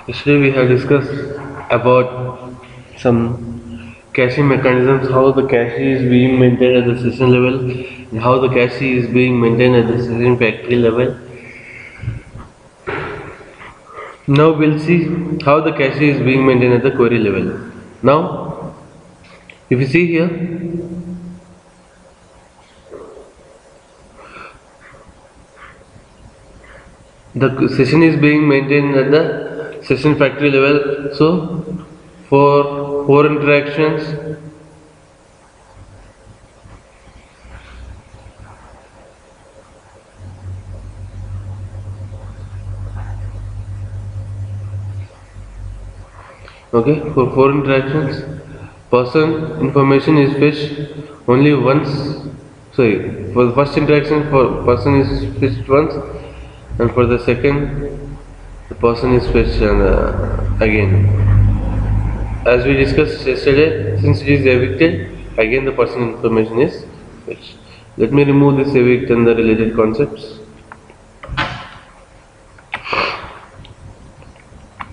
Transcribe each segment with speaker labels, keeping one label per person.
Speaker 1: Yesterday we have discussed about some caching mechanisms, how the cache is being maintained at the session level, and how the cache is being maintained at the session factory level. Now we'll see how the cache is being maintained at the query level. Now, if you see here, the session is being maintained at the session factory level. So, for 4 interactions, okay, for 4 interactions, person information is fetched only once. Sorry, for the first interaction, for person is fetched once, and for the second, the person is fetched again. As we discussed yesterday, since it is evicted, again the person information is fetched. Let me remove this evict and the related concepts.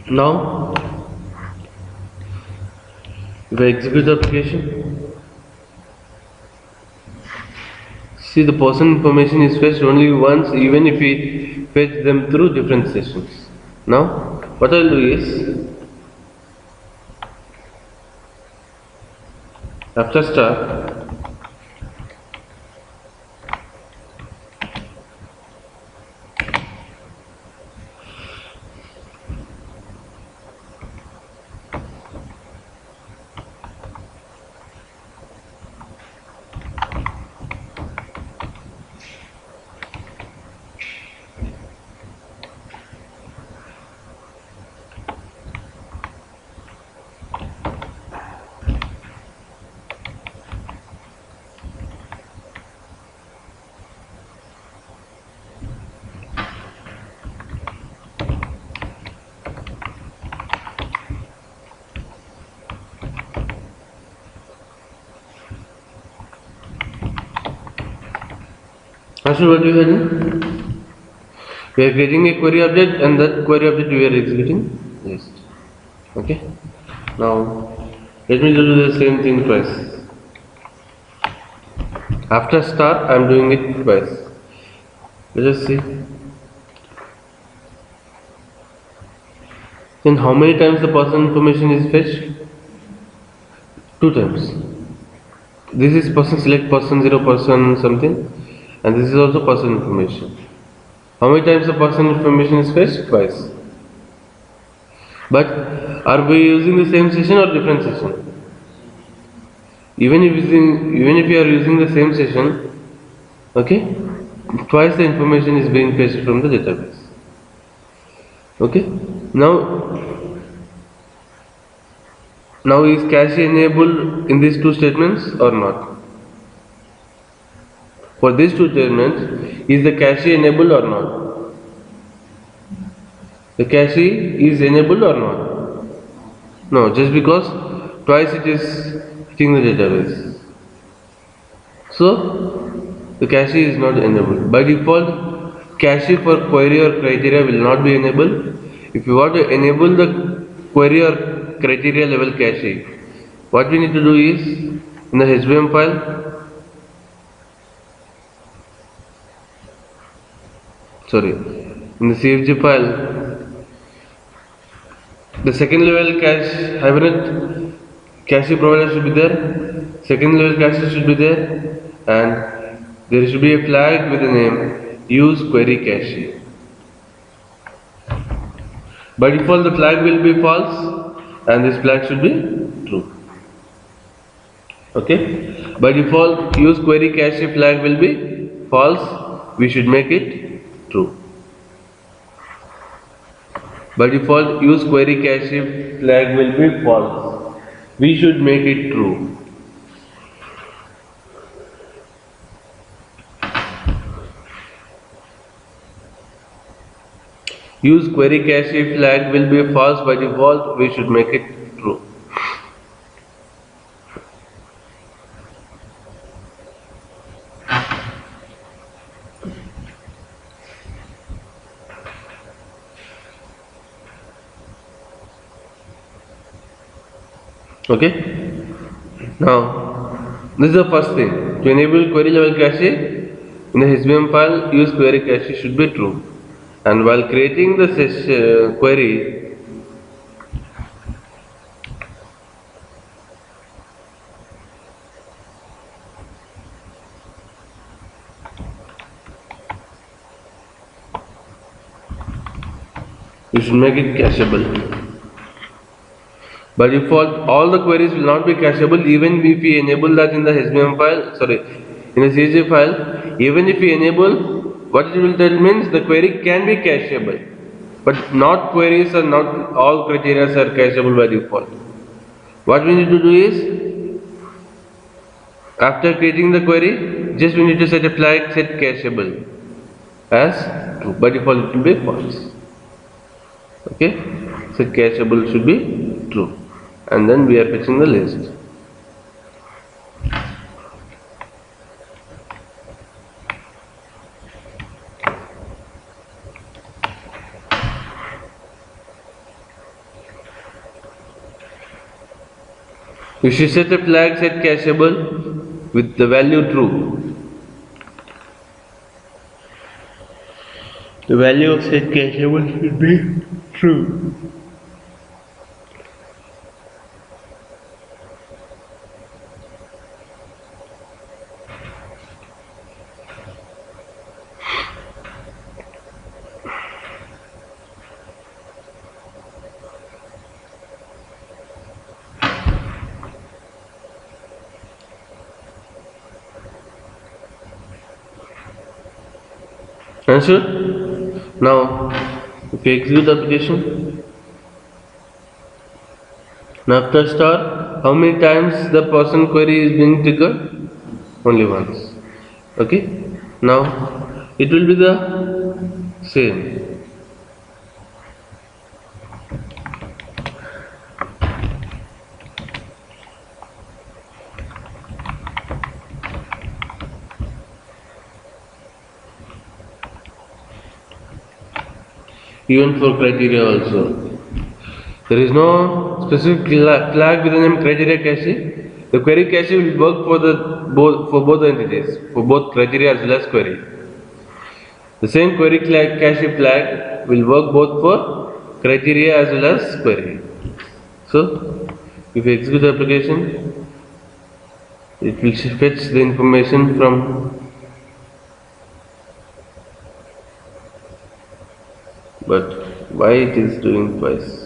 Speaker 1: Now, if I execute the application, see the person information is fetched only once, even if we fetch them through different sessions. Now, what I will do is, after start, actually what we are doing? We are creating a query object, and that query object we are executing list. Okay. Now let me do the same thing twice. After start, I am doing it twice. Let us see. Then how many times the person information is fetched? 2 times. This is person select person 0 person something, and this is also person information. How many times the person information is fetched? Twice. But are we using the same session or different session? Even if you are using the same session, okay, twice the information is being fetched from the database. Okay. Now is cache enabled in these 2 statements or not? For these 2 statements, is the cache enabled or not? The cache is enabled or not? No, just because twice it is hitting the database. So, the cache is not enabled. By default, cache for query or criteria will not be enabled. If you want to enable the query or criteria level cache, what we need to do is, in the HBM file, in the CFG file, the second level cache Hibernate cache provider should be there, second level cache should be there, and there should be a flag with the name use query cache. By default, the flag will be false, and this flag should be true. Okay. By default, use query cache flag will be false. We should make it true. By default, use query cache flag will be false. We should make it true. Use query cache flag will be false. By default, we should make it true. Okay. Now, this is the first thing. To enable query level cache in the HBM file, use query cache should be true. And while creating the query, you should make it cacheable. By default, all the queries will not be cacheable even if we enable that in the HBM file, sorry, in the CSV file. Even if we enable, what it will tell means the query can be cacheable. But not queries are not all criteria are cacheable by default. What we need to do is, after creating the query, just we need to set a flag set cacheable as true. By default it will be false. Okay, set cacheable should be true, and then we are fetching the list. You should set a flag set cacheable with the value true. The value of set cacheable should be true. Answer? Now, if you execute the application, now after start, how many times the person query is being triggered? Only once. Okay? Now, it will be the same. Even for criteria also. There is no specific flag with the name criteria cache. The query cache will work for both the entities, for both criteria as well as query. The same query cache flag will work both for criteria as well as query. So, if you execute the application, it will fetch the information from. But why it is doing twice?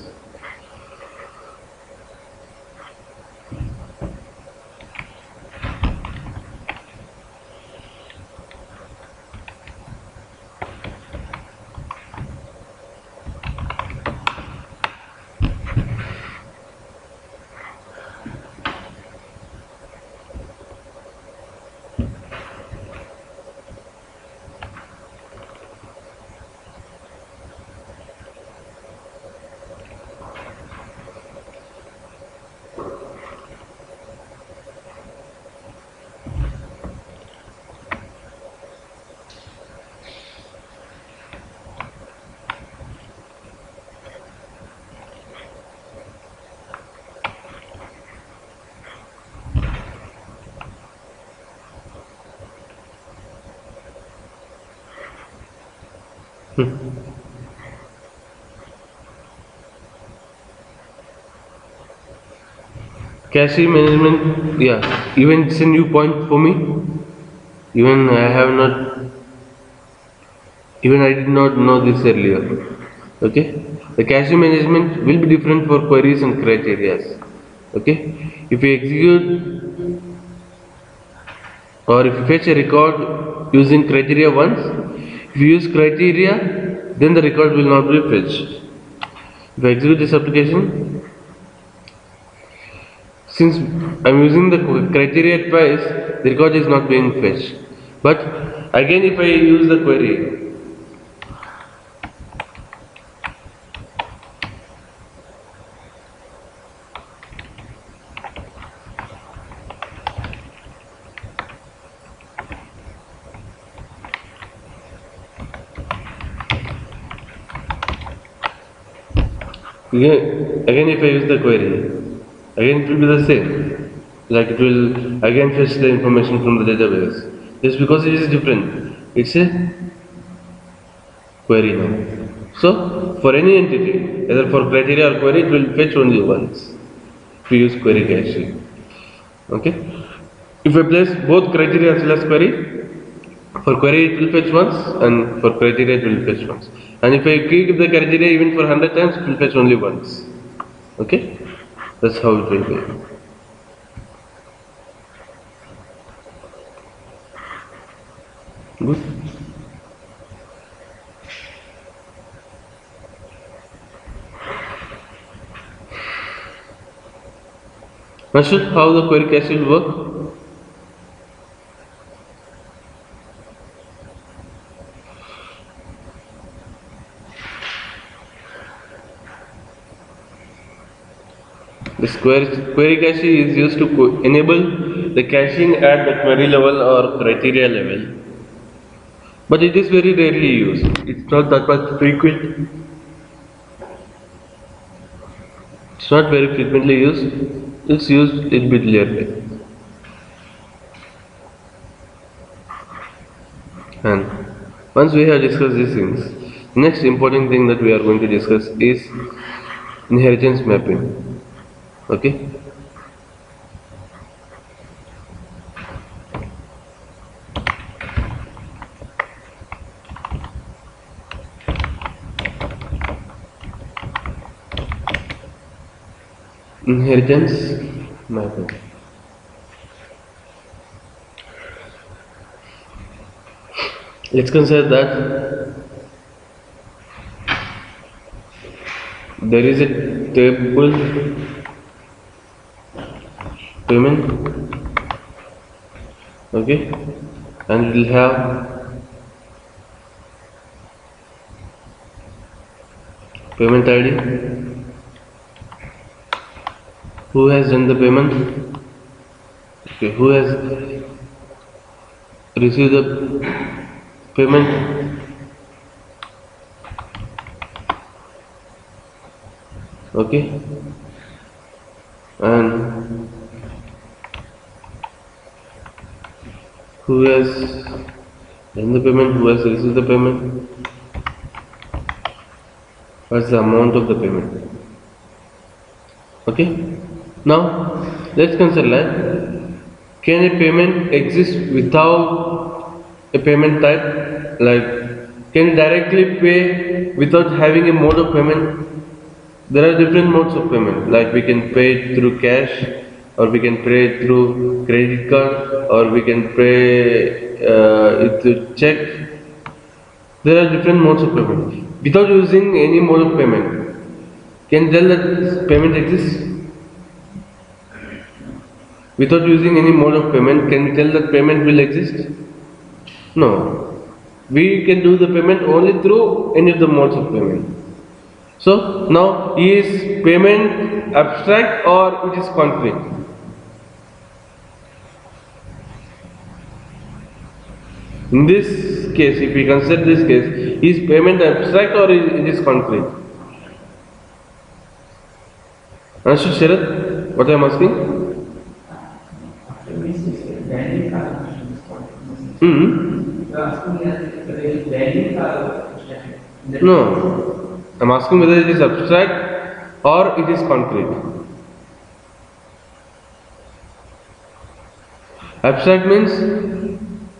Speaker 1: Cache management, yeah, even it's a new point for me. Even I did not know this earlier. Okay, the cache management will be different for queries and criteria. Okay, if you execute or if you fetch a record using criteria once, if you use criteria, then the record will not be fetched. If I execute this application, since I'm using the criteria twice, the record is not being fetched. But again, if I use the query, again if I use the query, Again, it will be the same. Like it will again fetch the information from the database. Just because it is different, it's a query now. So, for any entity, either for criteria or query, it will fetch only once. We use query caching. Okay. If I place both criteria as well as query, for query it will fetch once, and for criteria it will fetch once. And if I keep the criteria even for 100 times, it will fetch only once. Okay. That's how it will be. Good. Understood how the query cache will work? This query cache is used to enable the caching at the query level or criteria level. But it is very rarely used. It's not that much frequent. It's not very frequently used. It's used a little bit rarely. And once we have discussed these things, the next important thing that we are going to discuss is inheritance mapping. Okay? Inheritance mapping. Let's consider that there is a table payment, okay, and we will have payment ID, who has done the payment, okay, who has received the payment, okay, and who has done the payment, who has received the payment, what's the amount of the payment. Okay, now let's consider that can a payment exist without a payment type? Like, can you directly pay without having a mode of payment? There are different modes of payment, like we can pay through cash, or we can pay through credit card, or we can pay it through check. There are different modes of payment. Without using any mode of payment, can you tell that payment exists? Without using any mode of payment, can we tell that payment will exist? No. We can do the payment only through any of the modes of payment. So now, is payment abstract or it is concrete? In this case, if we consider this case, is payment abstract or it is concrete? Understood, Sharad? What I am asking? No. I'm asking whether it is abstract or it is concrete. Abstract means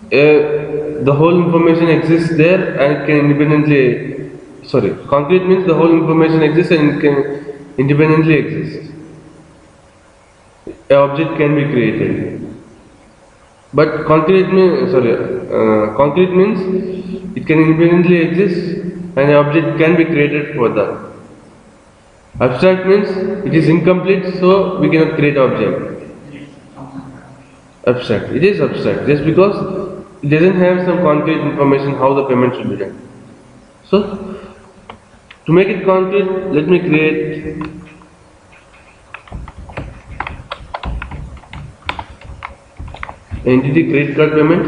Speaker 1: the whole information exists there and can independently. Sorry, concrete means the whole information exists and can independently exist. An object can be created. But concrete means concrete means it can independently exist and an object can be created for that. Abstract means it is incomplete, so we cannot create object. Abstract. It is abstract just because it doesn't have some concrete information how the payment should be done. So, to make it concrete, let me create entity credit card payment.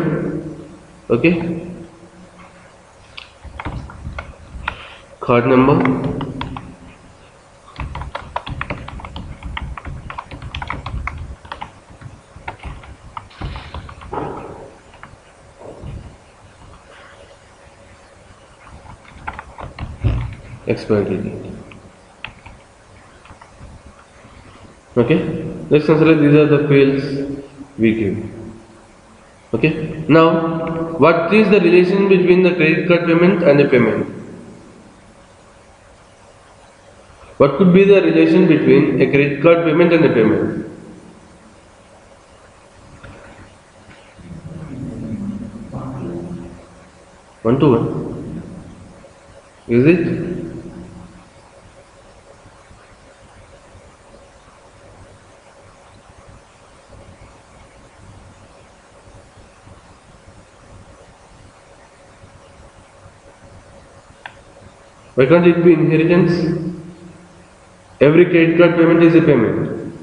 Speaker 1: Okay. Card number, expiry date. Okay, let's consider these are the fields we give. Okay, now what is the relation between the credit card payment and the payment? What could be the relation between a credit card payment and a payment? One to one. Is it? Why can't it be inheritance? Every credit card payment is a payment.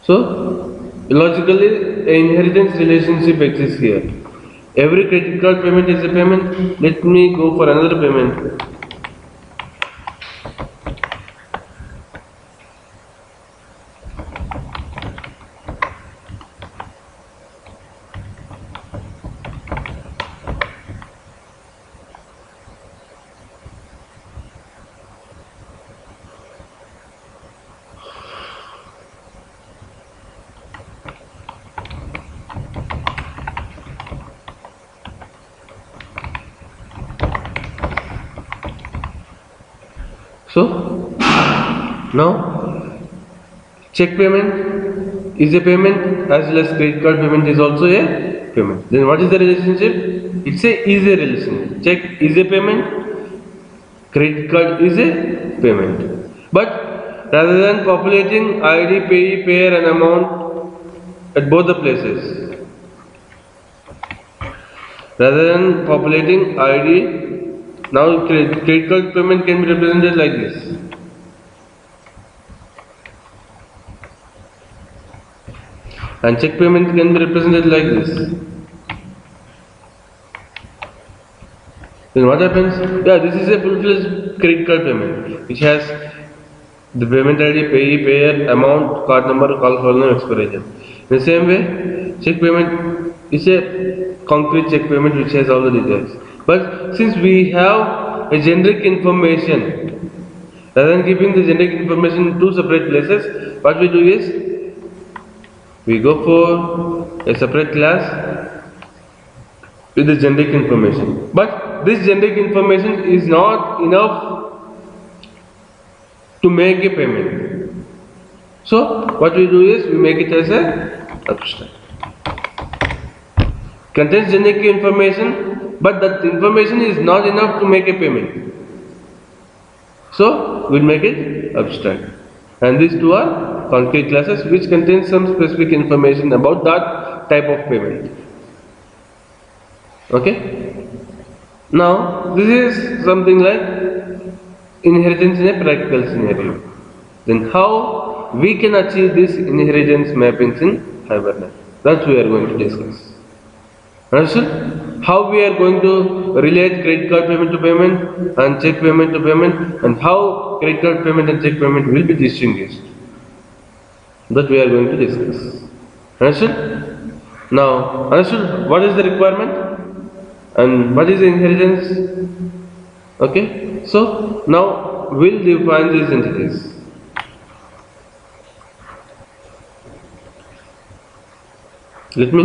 Speaker 1: So, logically, an inheritance relationship exists here. Every credit card payment is a payment. Let me go for another payment. So, now check payment is a payment as well as credit card payment is also a payment. Then what is the relationship? It's a is a relationship. Check is a payment, credit card is a payment. But rather than populating ID, payee, payer and amount at both the places, rather than populating ID, now credit card payment can be represented like this. And check payment can be represented like this. Then what happens? Yeah, this is a full-fledged credit card payment which has the payment ID, payee, payer, amount, card number, call volume, expiration. In the same way, check payment is a concrete check payment which has all the details. But since we have a generic information, rather than keeping the generic information in two separate places, what we do is we go for a separate class with the generic information. But this generic information is not enough to make a payment. So what we do is we make it as a abstract. Contains generic information, but that information is not enough to make a payment. So we'll make it abstract. And these two are concrete classes which contain some specific information about that type of payment. Okay? Now this is something like inheritance in a practical scenario. Then how we can achieve this inheritance mappings in Hibernate? That we are going to discuss. Understood? How we are going to relate credit card payment to payment and check payment to payment, and how credit card payment and check payment will be distinguished. That we are going to discuss. Understood? Now, understood what is the requirement and what is the inheritance? Okay? So, now we'll define these entities. Let me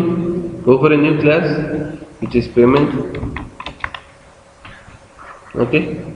Speaker 1: go for a new class which is payment. Okay.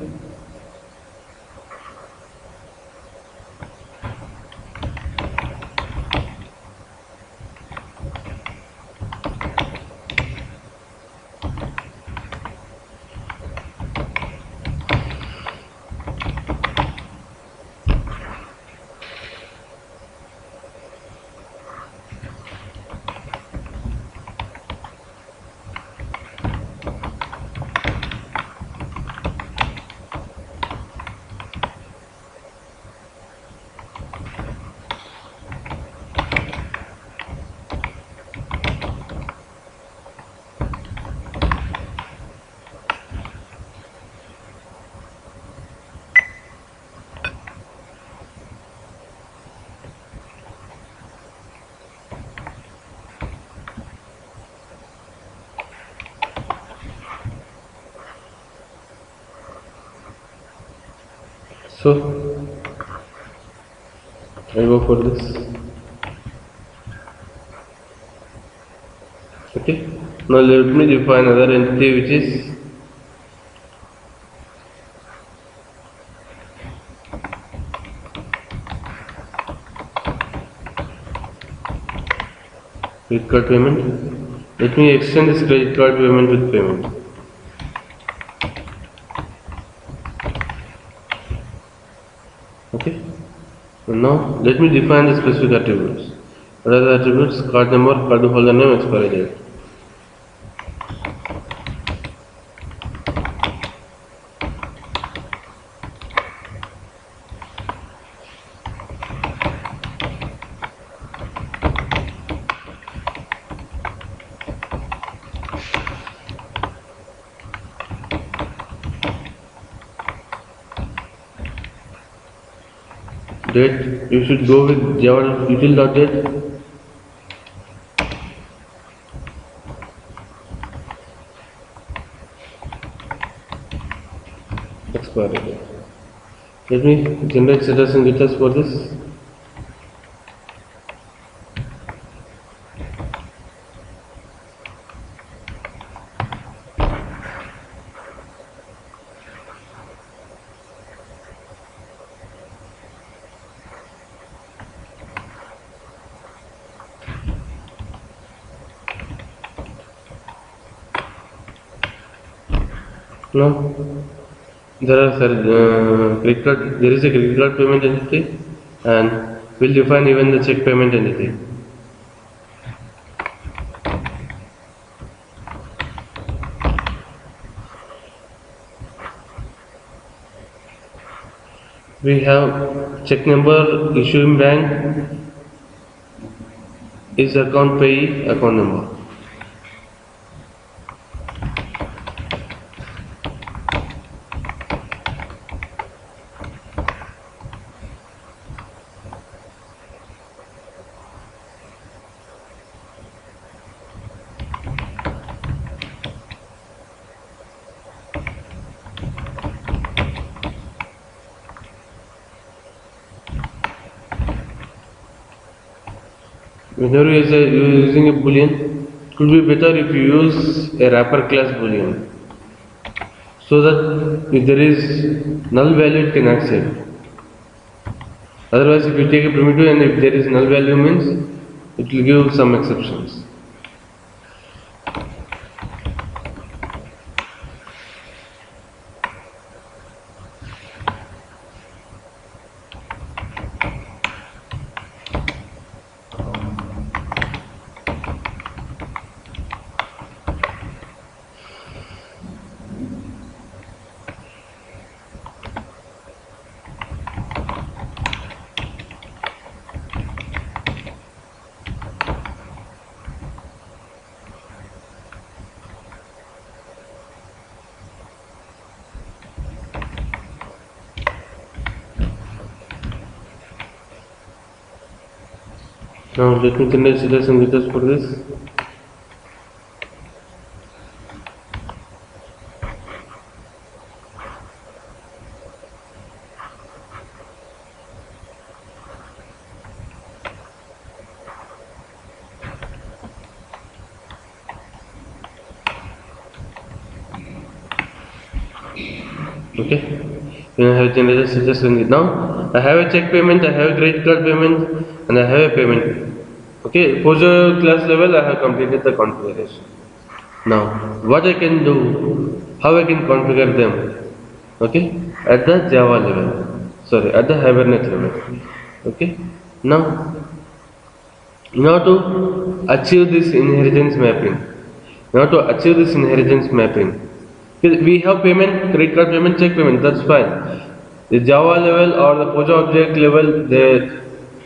Speaker 1: So I go for this. Okay. Now let me define another entity which is credit card payment. Let me extend this credit card payment with payment. Okay. And now let me define the specific attributes. What are the attributes? Card number, card holder name, expiry date. Date, you should go with Java util.date. Expiry date. Let me generate status and details for this. Now there are credit card. There is a credit card payment entity, and we'll define even the check payment entity. We have check number, issuing bank is account payee account number. Whenever you are using a boolean, it could be better if you use a wrapper class boolean, so that if there is null value it can accept. Otherwise, if you take a primitive and if there is null value means it will give some exceptions. Now let me generate status and details for this. Okay, when I have generated status and now I have a check payment, I have a credit card payment, and I have a payment. Okay, for the class level I have completed the configuration. Now what I can do, how I can configure them? Okay, at the Java level, sorry, at the Hibernate level. Okay, now in order to achieve this inheritance mapping, we have payment, credit card payment, check payment, that's fine. The Java level or the Pojo object level, the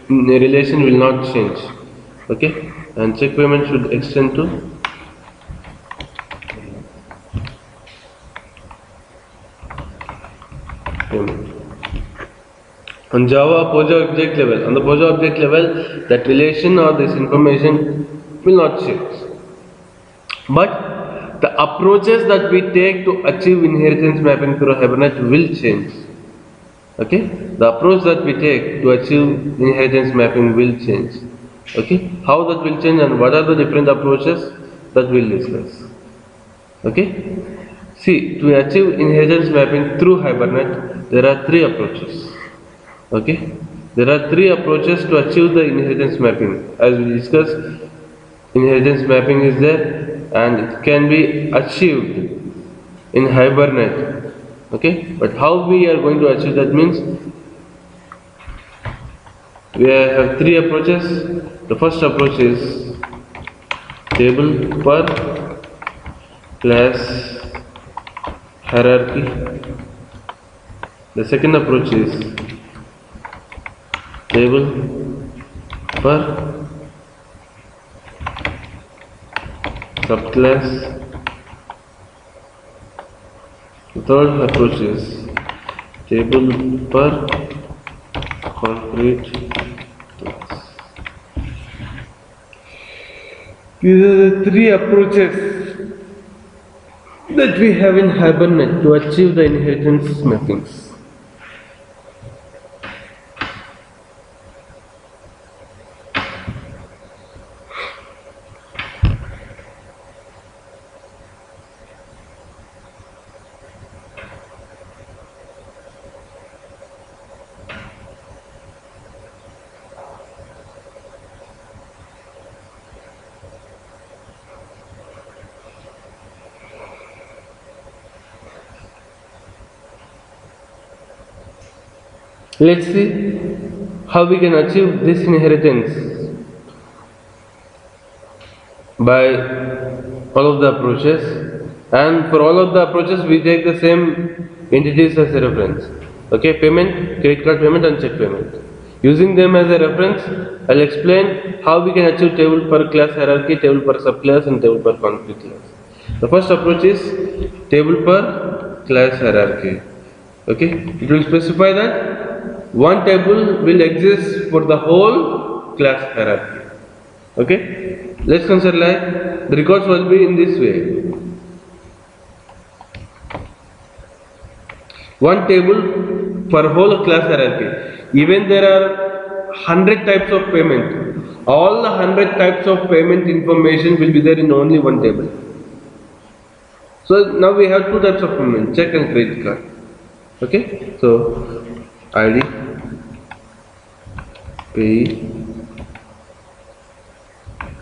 Speaker 1: relation will not change. Okay, and check payment should extend to payment. On Java Pojo object level, on the Pojo object level, that relation or this information will not change. But the approaches that we take to achieve inheritance mapping through Hibernate will change. Okay, the approach that we take to achieve inheritance mapping will change. Okay, how that will change and what are the different approaches that we'll discuss. Okay, see, to achieve inheritance mapping through Hibernate, there are three approaches. Okay, there are three approaches to achieve the inheritance mapping. As we discussed, inheritance mapping is there and it can be achieved in Hibernate. Okay, but how we are going to achieve that means we have three approaches. The first approach is table per class hierarchy. The second approach is table per subclass. The third approach is table per concrete class. These are the three approaches that we have in Hibernate to achieve the inheritance mappings. Let's see how we can achieve this inheritance by all of the approaches, and for all of the approaches we take the same entities as a reference. Okay, payment, credit card payment and check payment. Using them as a reference, I'll explain how we can achieve table per class hierarchy, table per subclass and table per conflict class. The first approach is table per class hierarchy. Okay, it will specify that one table will exist for the whole class hierarchy. Okay, let's consider like the records will be in this way. One table for whole class hierarchy. Even there are 100 types of payment. All the 100 types of payment information will be there in only one table. So now we have two types of payment, check and credit card. Okay, so ID, pay,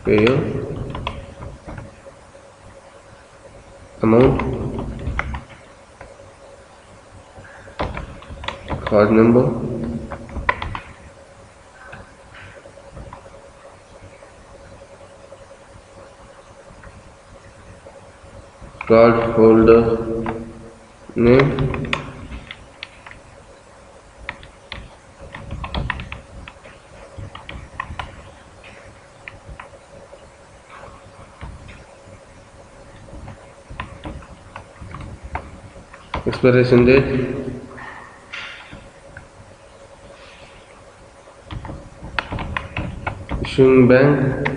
Speaker 1: payer, amount, card number, card holder name, expiration date, issuing bank,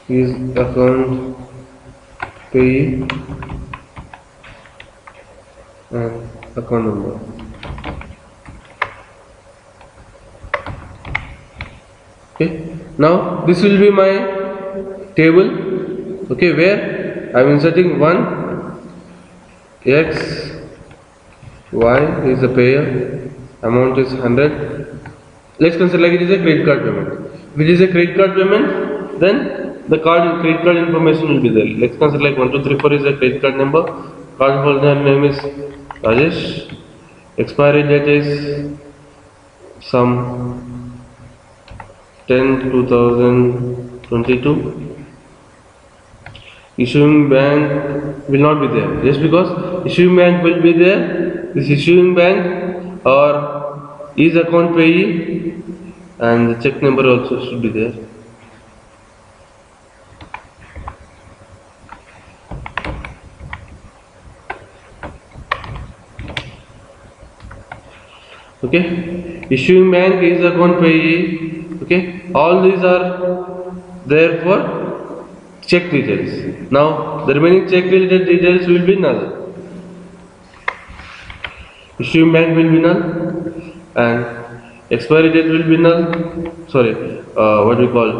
Speaker 1: is account payee and account number. Okay, now this will be my table. Okay, where I am inserting 1 X Y is the payer, amount is 100. Let's consider like it is a credit card payment. If it is a credit card payment, then the credit card information will be there. Let's consider like 1234 is a credit card number. Card holder name is Rajesh. Expiry date is some 10/2022. Issuing bank will not be there. Just because issuing bank will be there, this issuing bank or is account payee and the check number also should be there. Okay, issuing bank is account payee. Okay, all these are there for check details. Now the remaining check related details will be null. Issuing bank will be null and expiry date will be null. Sorry, what we call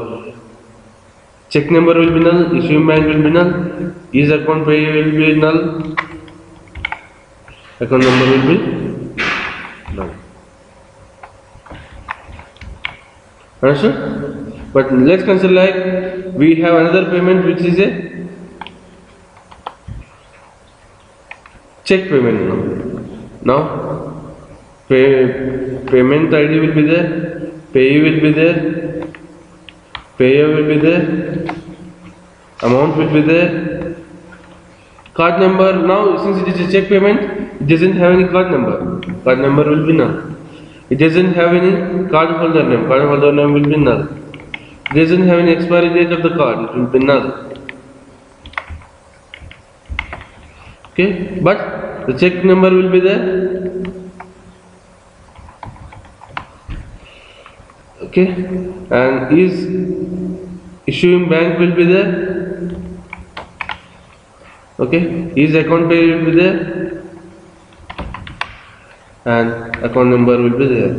Speaker 1: check number will be null, issuing bank will be null, each account pay will be null, account number will be null. Understood? But let's consider like we have another payment which is a check payment now. Payment ID will be there, payee will be there, payer will be there, amount will be there, card number. Now since it is a check payment, it doesn't have any card number will be null. It doesn't have any card holder name will be null. It doesn't have any expiry date of the card, it will be null. Okay, but the check number will be there. Okay, and is issuing bank will be there. Okay, is account pay will be there, and account number will be there.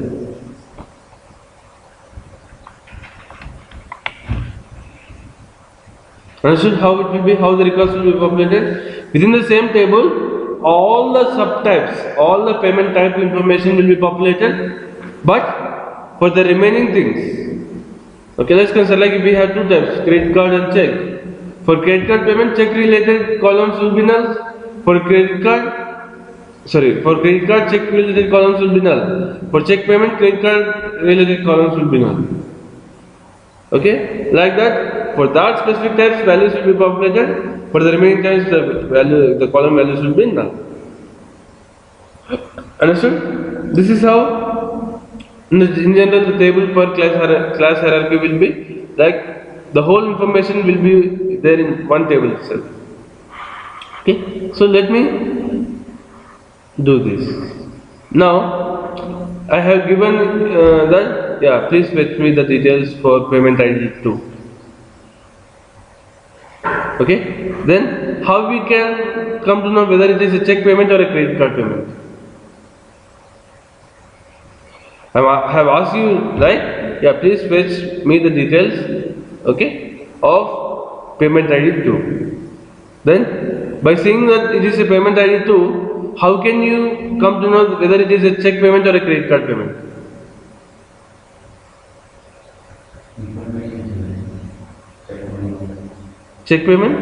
Speaker 1: Understood how it will be, how the records will be populated? Within the same table, all the subtypes, all the payment type information will be populated, but for the remaining things, okay, let's consider like if we have two types, credit card and check. For credit card payment, check related columns will be null. For credit card, check related columns will be null. For check payment, credit card related columns will be null. Okay, like that. For that specific types, values will be populated. For the remaining types, the column values will be null. Understood? This is how, in general, the table per class hierarchy will be like the whole information will be there in one table itself. Okay, so let me do this. Now I have given that, yeah, please fetch me the details for payment ID 2. Okay, then how we can come to know whether it is a check payment or a credit card payment? I have asked you, right? Yeah, please fetch me the details, okay, of payment ID 2. Then, by seeing that it is a payment ID 2, how can you come to know whether it is a check payment or a credit card payment? Check payment?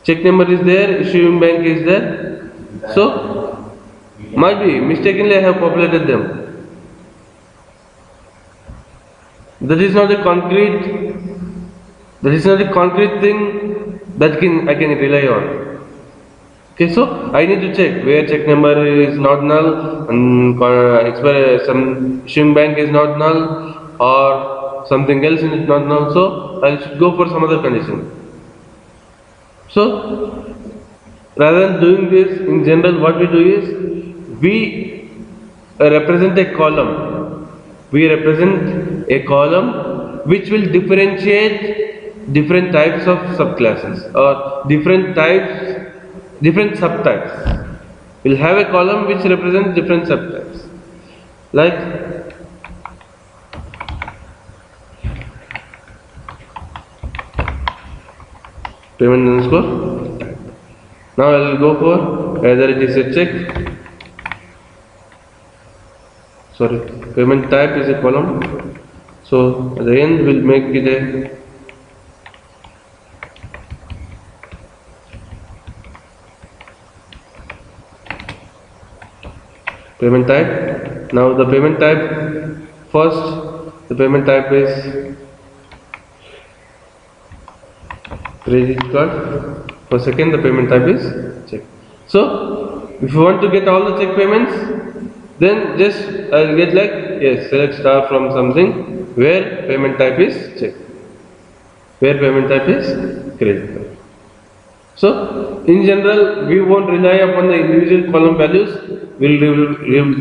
Speaker 1: Check number is there, issuing bank is there. So, might be mistakenly I have populated them. That is not a concrete thing that I can rely on. Okay, so I need to check where check number is not null and some issuing bank is not null or something else is not null. So I should go for some other condition. So rather than doing this, in general, what we do is we represent a column. We represent a column which will differentiate different types of subclasses or different subtypes. We'll have a column which represents different subtypes. Like payment underscore. Now I will go for either it is a check. Sorry, payment type is a column. So at the end we'll make it a payment type. Now the payment type, first the payment type is credit card. For second the payment type is check. So if you want to get all the check payments, then just I'll get like, yes, select star from something where payment type is check, where payment type is credit card. So in general we won't rely upon the individual column values, we'll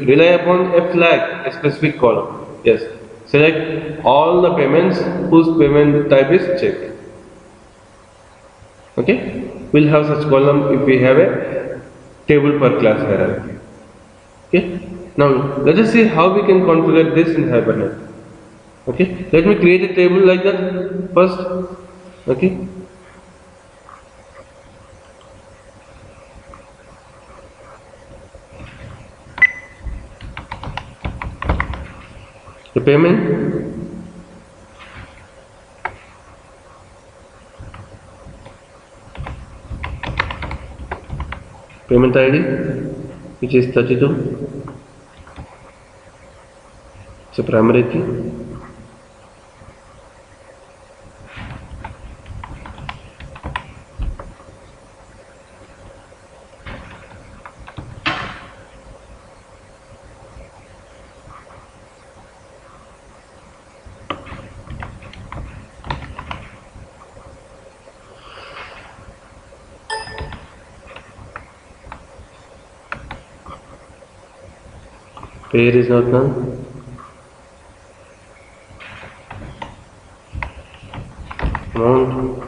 Speaker 1: rely upon a flag, a specific column. Yes, Select all the payments whose payment type is check. Okay, we'll have such column if we have a table per class hierarchy. Okay, now let us see how we can configure this in Hibernate. Okay, let me create a table like that first. Okay, the payment ID, which is 32. It's a primary key. Payer is not known. Amount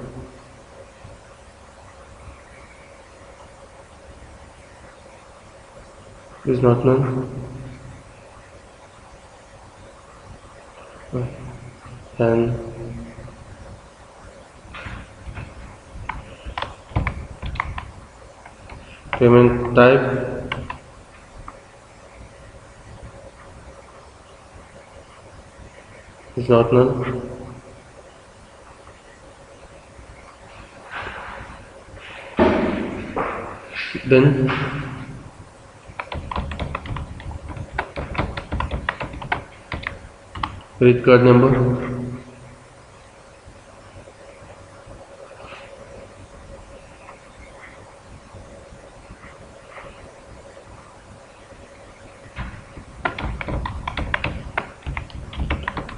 Speaker 1: is not known. And payment type is not known. Then credit card number,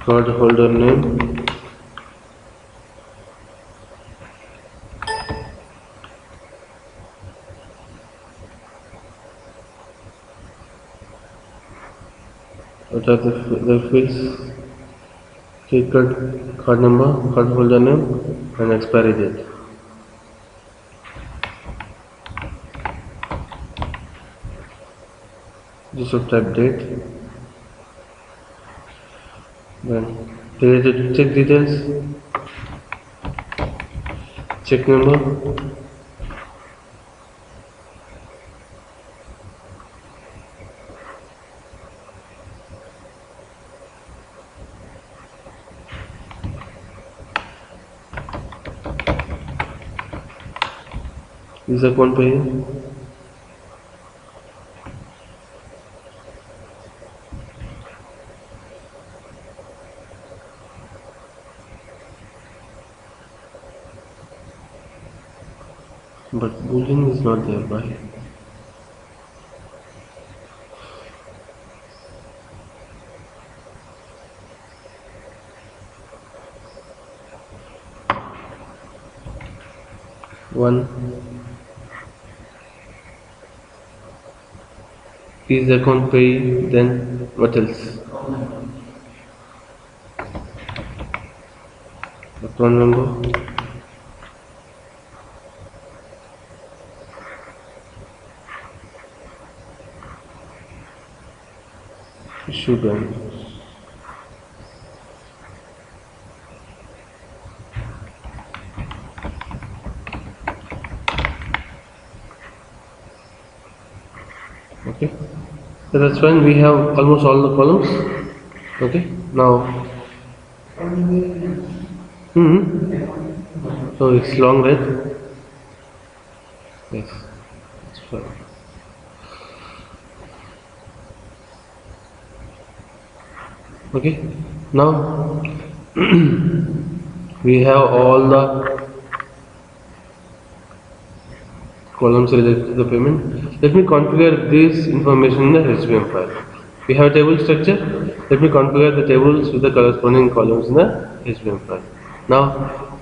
Speaker 1: card holder name, what are the fields? Card number, card holder name, and expiry date. You should type date. Then related check details, check number, this account pay, but boolean is not there. Why? One is account pay. Then what else? Account number, issue bank. Okay, so that's fine. We have almost all the columns. Okay, now so it's long, right? Yes, it's fine. Okay, now we have all the columns related to the payment. Let me configure this information in the HBM file. We have a table structure. Let me configure the tables with the corresponding columns in the HBM file. Now,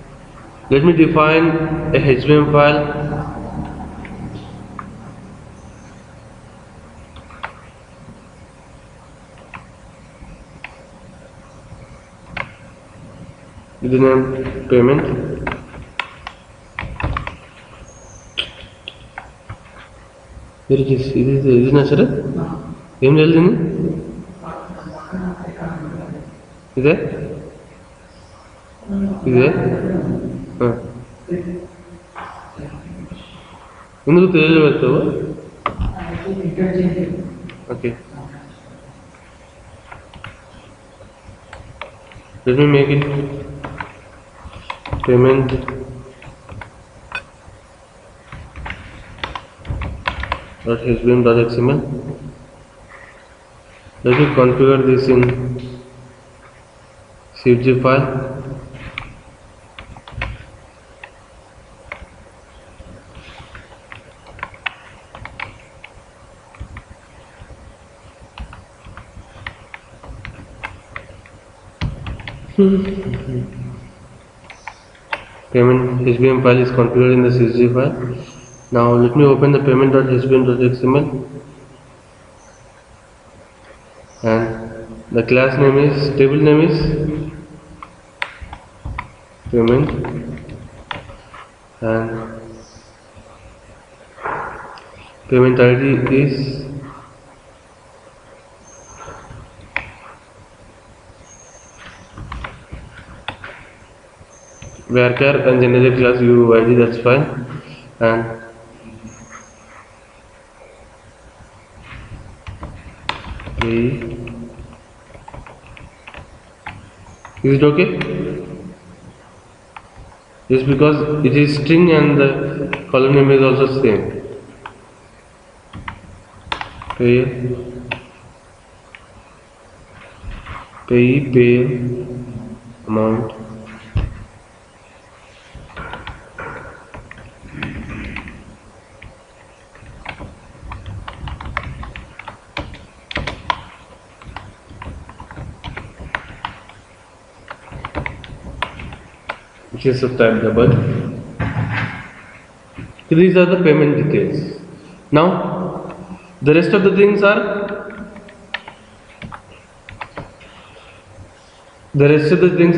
Speaker 1: let me define a HBM file. the name payment. Here it is. This is not sir. Em jaldi ಇದೆ ಇದೆ ಹಾಂ ఎందుకు తెలియబెడతావు okay let me make it payment .hbm.xml. Let me configure this in CFG file. Payment HBM file is configured in the CSV file. Now let me open the payment.hbm.xml and the class name is, table name is payment and payment ID is varchar and generic class UID, that's fine. And is it okay? Just because it is string and the column name is also same. Pay amount. Which is of type double. So these are the payment details. Now the rest of the things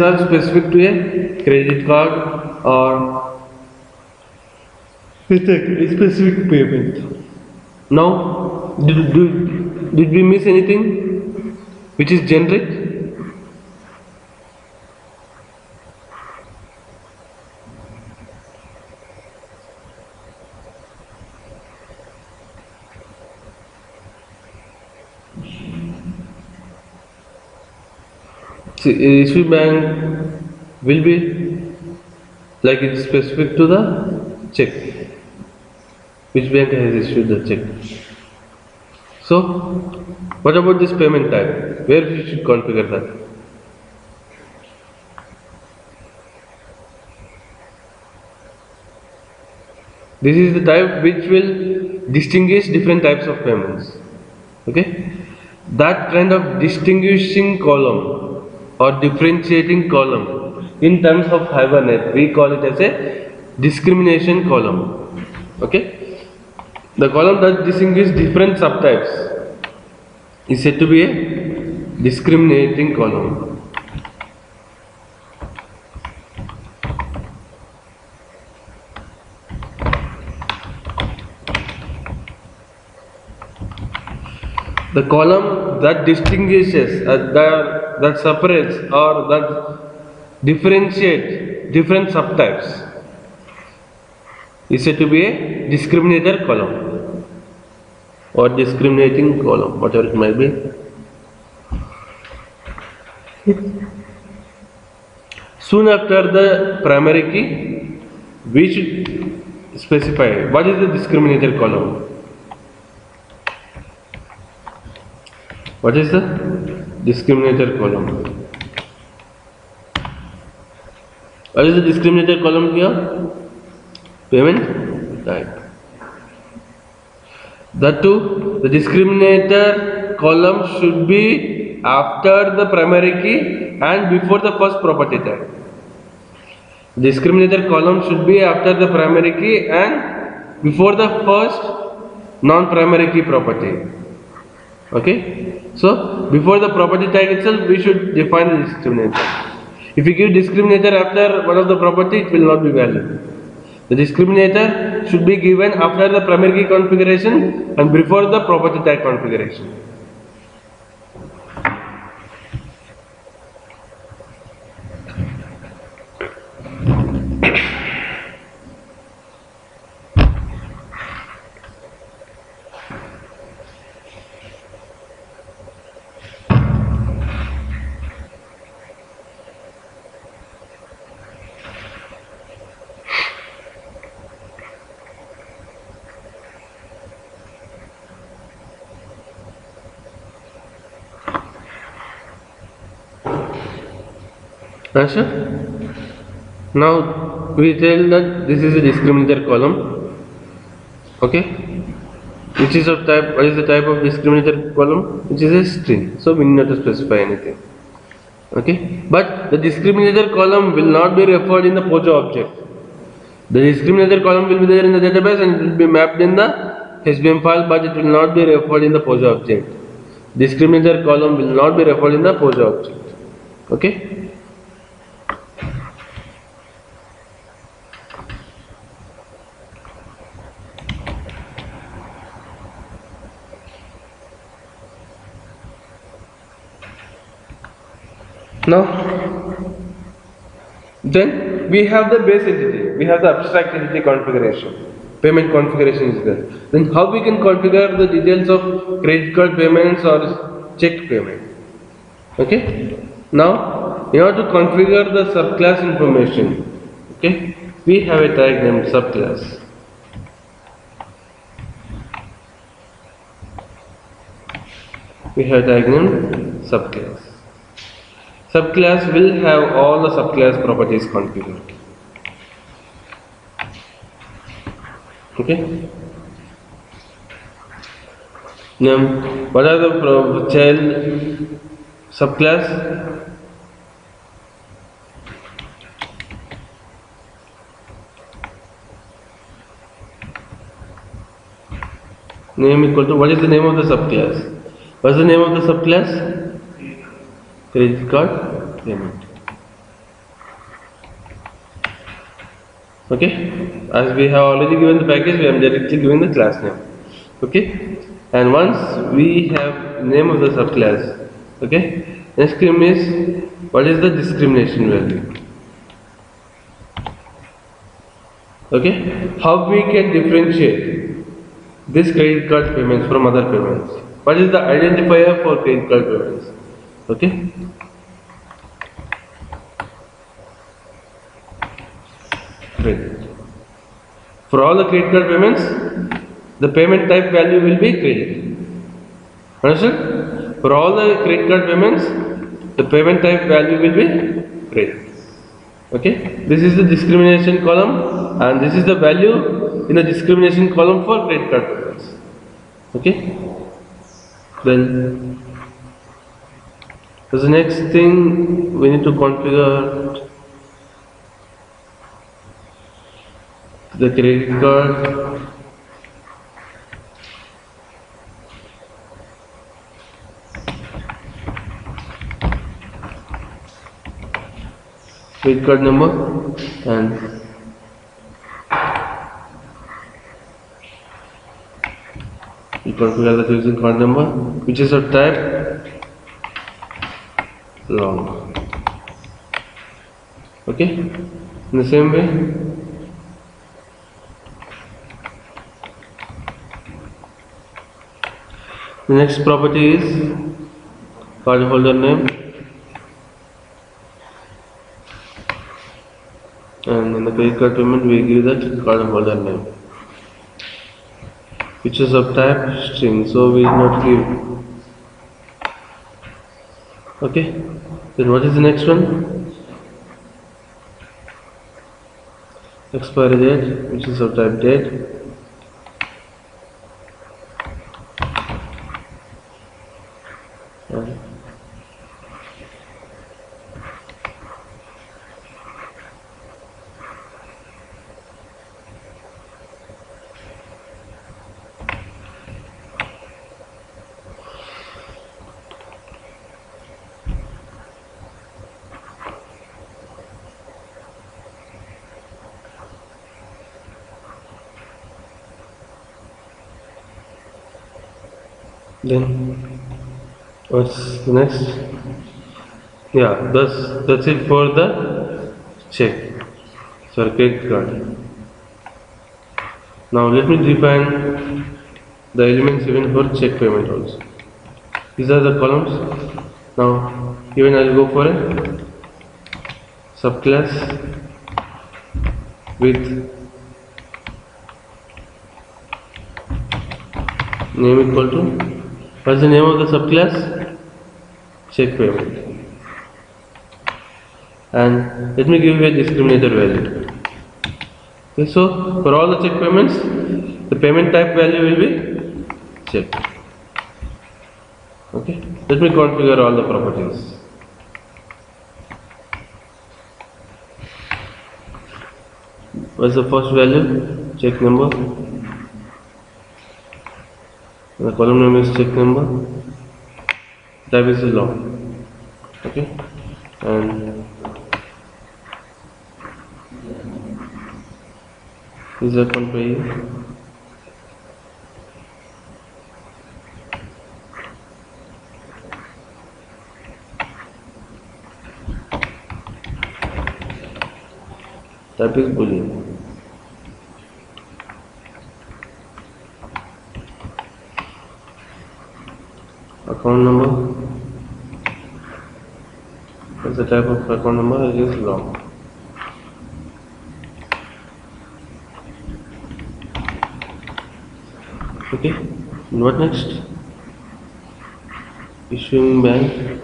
Speaker 1: are specific to a credit card or with a specific payment. Now did we miss anything which is generic? Issue bank will be like it's specific to the check. Which bank has issued the check? So, what about this payment type? Where we should configure that? This is the type which will distinguish different types of payments. Okay, that kind of distinguishing column or differentiating column in terms of Hibernate we call it as a discrimination column. Okay, the column that distinguishes different subtypes is said to be a discriminating column. The column that distinguishes, that separates or that differentiates different subtypes is said to be a discriminator column or discriminating column, whatever it might be. Soon after the primary key, we should specify what is the discriminator column. What is the discriminator column? What is the discriminator column here? Payment type. That too, the discriminator column should be after the primary key and before the first property tag. Discriminator column should be after the primary key and before the first non-primary key property. Okay, so before the property tag itself we should define the discriminator. If you give discriminator after one of the property, it will not be valid. The discriminator should be given after the primary key configuration and before the property tag configuration. Understand? Now we tell that this is a discriminator column. Okay, which is of type. What is the type of discriminator column? Which is a string. So we need not to specify anything. Okay, but the discriminator column will not be referred in the POJO object. The discriminator column will be there in the database and it will be mapped in the HBM file, but it will not be referred in the POJO object. Discriminator column will not be referred in the POJO object. Okay. Now, then we have the base entity, we have the abstract entity configuration, payment configuration is there. Then how we can configure the details of credit card payments or check payment? Okay. Now, in order to configure the subclass information, okay, we have a tag named subclass. We have a tag named subclass. Subclass will have all the subclass properties configured. Okay. Now, what are the child subclass? Name equal to, what is the name of the subclass? What is the name of the subclass? Credit card payment. Okay, as we have already given the package, we are directly giving the class name. Okay, and once we have name of the subclass, okay, next thing is what is the discrimination value. Okay, how we can differentiate this credit card payments from other payments? What is the identifier for credit card payments? Okay. Credit. For all the credit card payments, the payment type value will be credit. Understood? For all the credit card payments, the payment type value will be credit. Okay. This is the discrimination column, and this is the value in the discrimination column for credit card payments. Okay. Then the next thing we need to configure the credit card. Credit card number and we configure the credit card number, which is of type long. Okay, in the same way, the next property is cardholder name, and in the credit card payment we give that cardholder name, which is of type string, so we will not give. Okay, then what is the next one? Expiry date, which is of type date. Then what's the next? Yeah, that's it for the check. Sorry, credit card. Now let me define the elements even for check payment also. These are the columns. Now even I'll go for a subclass with name equal to, what's the name of the subclass? Check payment. And let me give you a discriminator value. Okay, so for all the check payments, the payment type value will be check. Okay, let me configure all the properties. What's the first value? Check number. The column name is check number. Type is long. Okay, and this is account payee. Type is boolean. Account number. What's the type of account number? It is long. Okay, and what next? Issuing bank.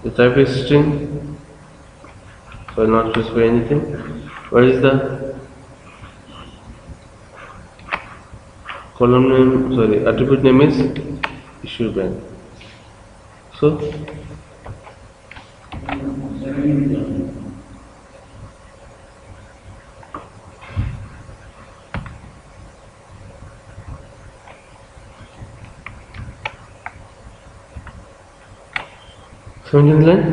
Speaker 1: The type is string, so I'll not specify anything. What is the column name? Sorry, attribute name is issue bank. So Seventeenth line.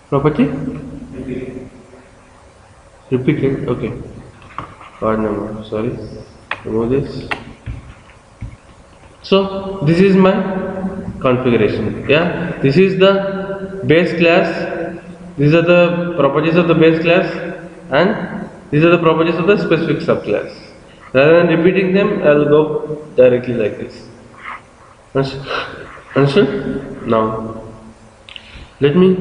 Speaker 1: Property? Repeated. Okay. Card number. Sorry. Remove this. So this is my configuration. Yeah. This is the base class. These are the properties of the base class, and these are the properties of the specific subclass. Rather than repeating them, I will go directly like this. Understood? Now, let me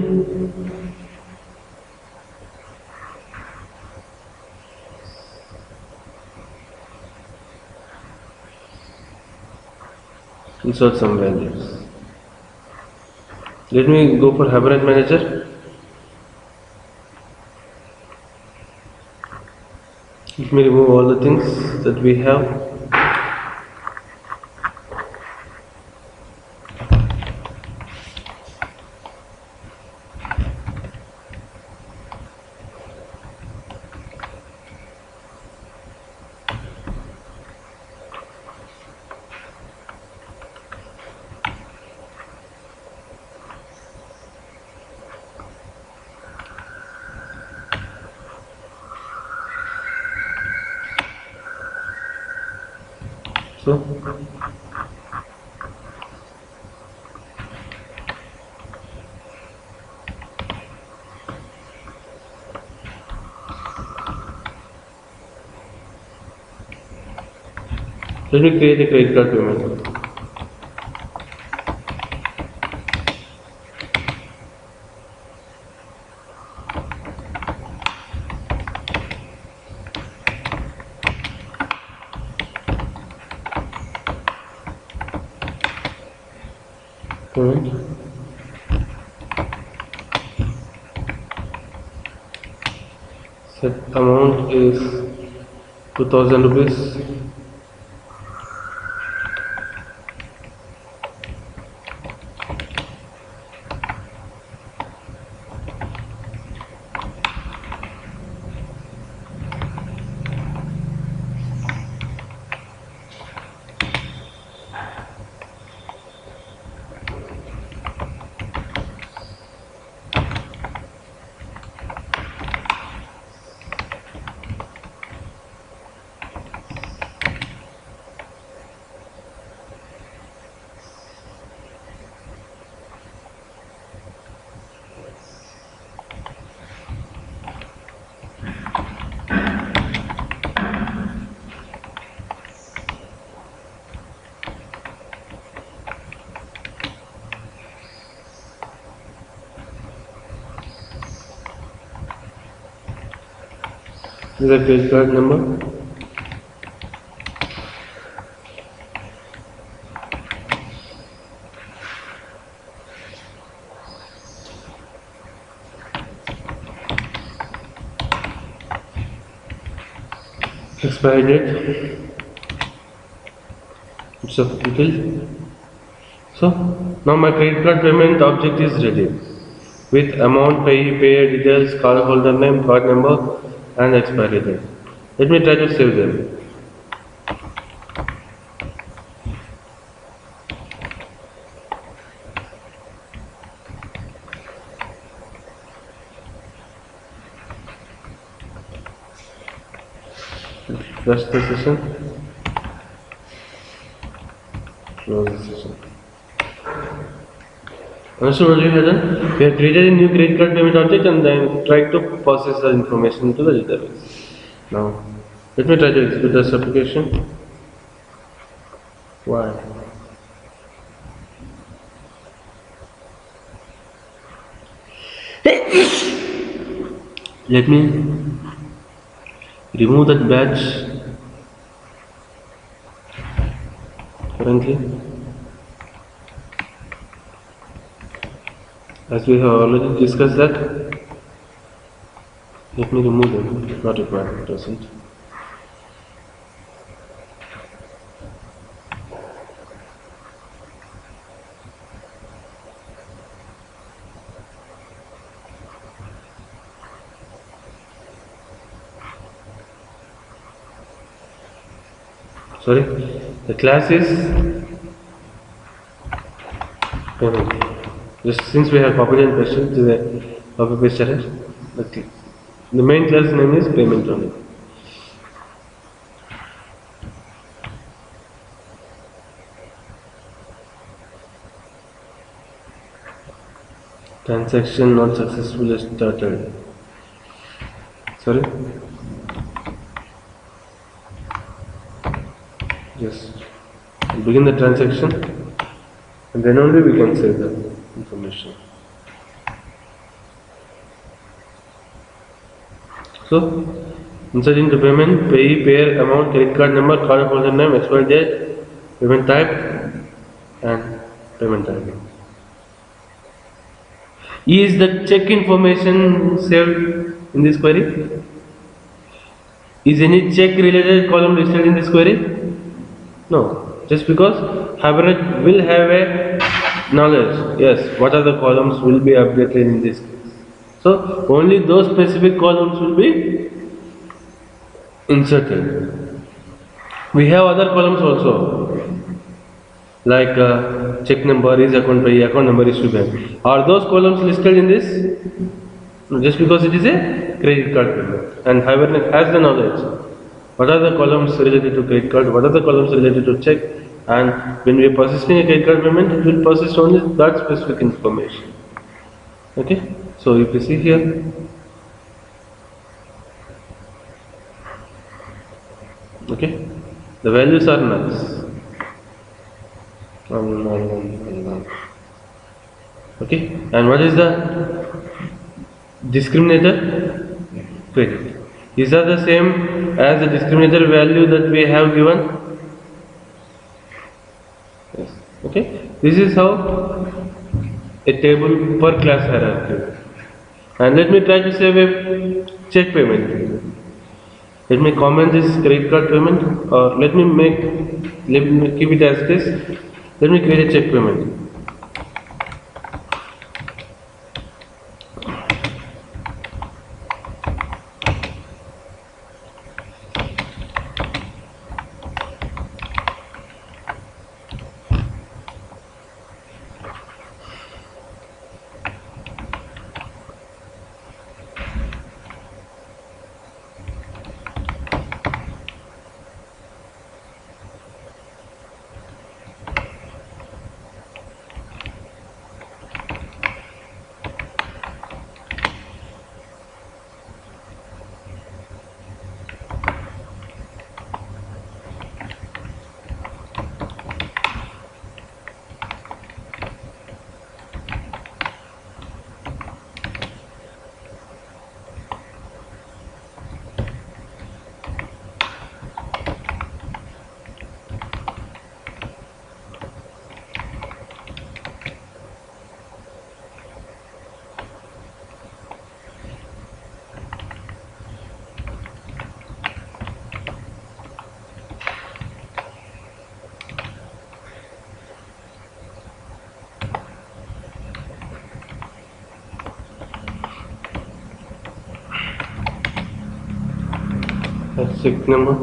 Speaker 1: insert some values. Let me go for Hibernate Manager. Let me remove all the things that we have. So let me create a credit card payment. Set amount is 2000 rupees. is a credit card number. Expiry date. It's a detail. So now my credit card payment object is ready with amount, payer details, cardholder name, card number, and expiry date. Let me try to save them. Flush the session. Close the session. Understood what we have done? We have created a new credit card payment object and then tried to process the information into the database. Now, let me try to execute this application. Why? Let me remove that batch currently, as we have already discussed that. Let me remove them, not required, doesn't. Sorry, the class is payment. Just since we have copied and pasted to the copy paste error, the main class name is payment only. Transaction not successfully started. Sorry. Just begin the transaction and then only we can save the information. So, insert into payment, payee, payer, amount, credit card number, card holder name, expiry date, payment type, and payment type. Is the check information saved in this query? Is any check related column listed in this query? No, just because Hibernate will have a knowledge, yes, what are the columns will be updated in this case. So only those specific columns will be inserted. We have other columns also, like check number is account payee, account number is to bank. Are those columns listed in this? No, just because it is a credit card payment, and Hibernate has the knowledge. What are the columns related to credit card? What are the columns related to check? And when we are processing a credit card payment, it will process only that specific information. Okay? So if you see here, okay, the values are nulls. Okay, and what is the discriminator? Credit. These are the same as the discriminator value that we have given. Yes. Okay. This is how a table per class hierarchy. And let me try to save a check payment. Let me comment this credit card payment, or let me keep it as this. Let me create a check payment. check number.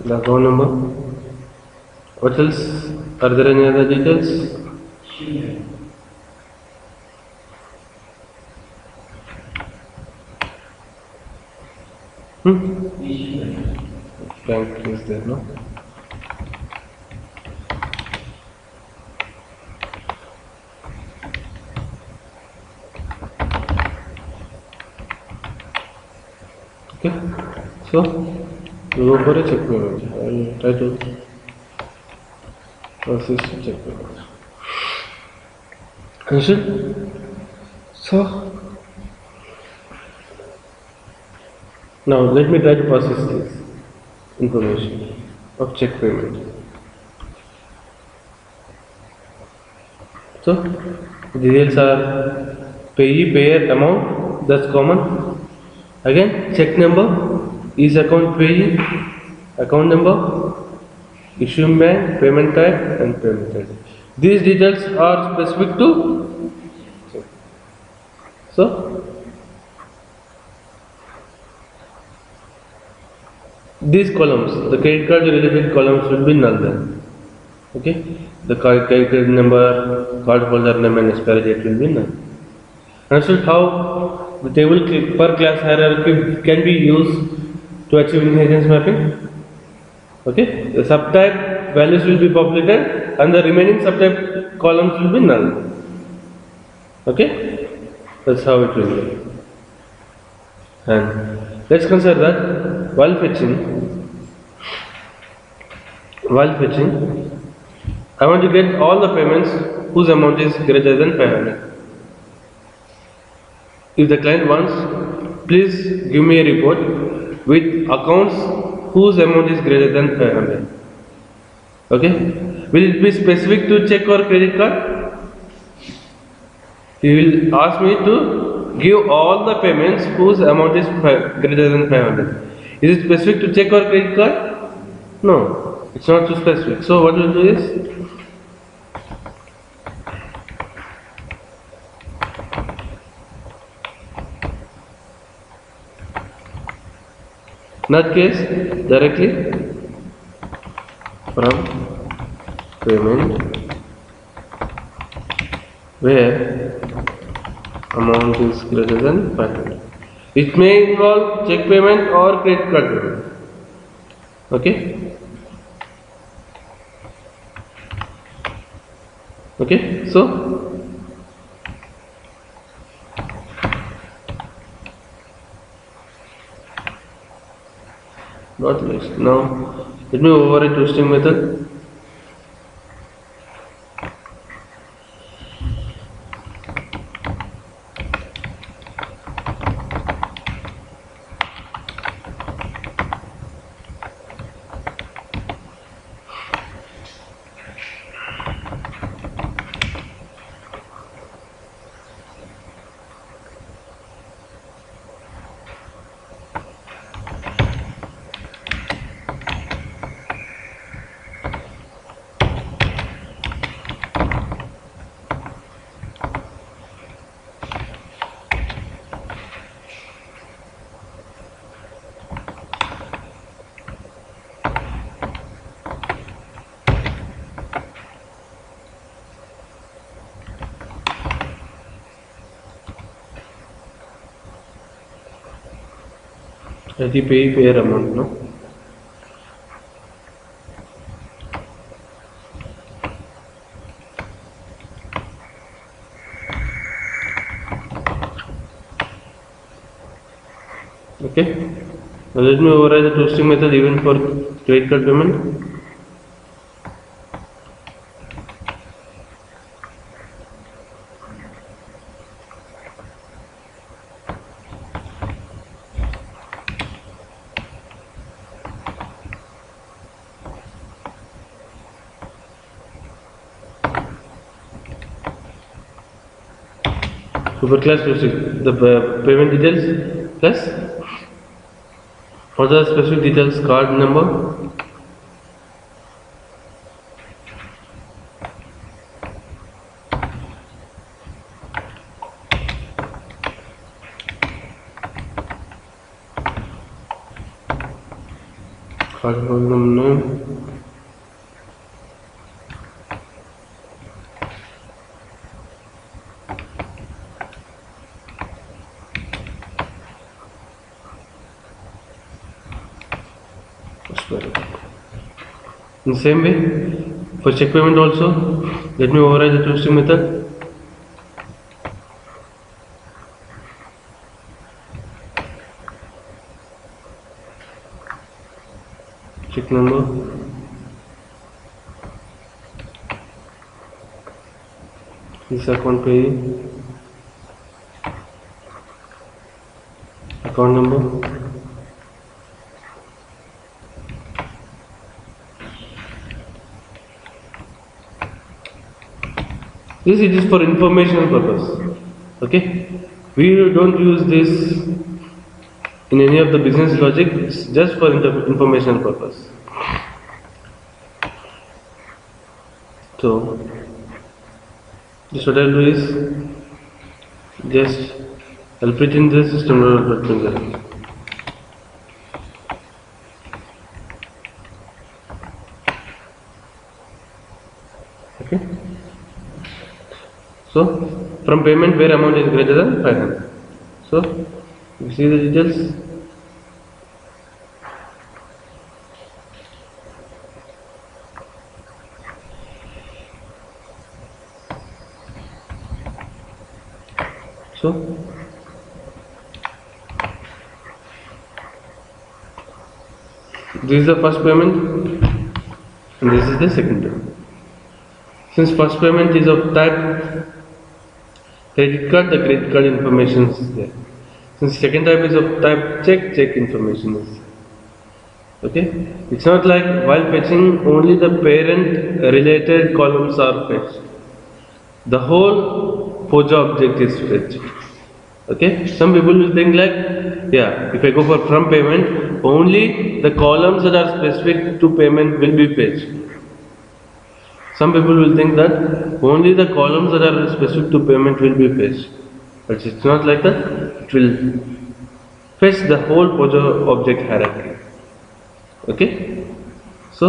Speaker 1: The account number. What else? Are there any other details? Bank is there, no? Okay, so we go for a check payment. I will try to process check payment. Understood? So now let me try to process this information of check payment. So the details are payee, payer, amount, that's common. Again, check number is account payee, account number, issuing bank, payment type, and payment type. These details are specific to check. So these columns, the credit card related columns will be null then. Okay, the credit number, card holder name, and expiry date will be null. Understood how the table per class hierarchy can be used to achieve inheritance mapping? Okay, the subtype values will be populated and the remaining subtype columns will be null. Okay, that's how it will be. And let's consider that while fetching, I want to get all the payments whose amount is greater than 500. If the client wants, please give me a report with accounts whose amount is greater than 500. Okay? Will it be specific to check or credit card? He will ask me to give all the payments whose amount is greater than 500. Is it specific to check or credit card? No, it's not too specific. So what we'll do is, in that case, directly from payment where amount is greater than 500. It may involve check payment or credit card payment. Okay? Okay, so not list. Now let me override twisting method. The payer amount, no? Okay. Now let me override the twisting method even for credit card payment. Super class specific, the payment details plus for the specific details card number. Card number name. In the same way, for check payment also, let me override the two-string method. Check number. This account payee. Account number. This it is for informational purpose. Okay, we don't use this in any of the business logic. It's just for informational purpose. So, this what I'll do is just I'll put in the system. Okay. So, from payment where amount is greater than 500. So, you see the details. So, this is the first payment and this is the second payment. Since first payment is of type credit card, the credit card information is there. Since second type is of type check, check information is there. Okay? It's not like while fetching only the parent related columns are fetched. The whole POJA object is fetched. Okay? Some people will think like, yeah, if I go for from payment, only the columns that are specific to payment will be fetched. Some people will think that only the columns that are specific to payment will be fetched. But it's not like that. It will fetch the whole POJA object hierarchy. Okay? So,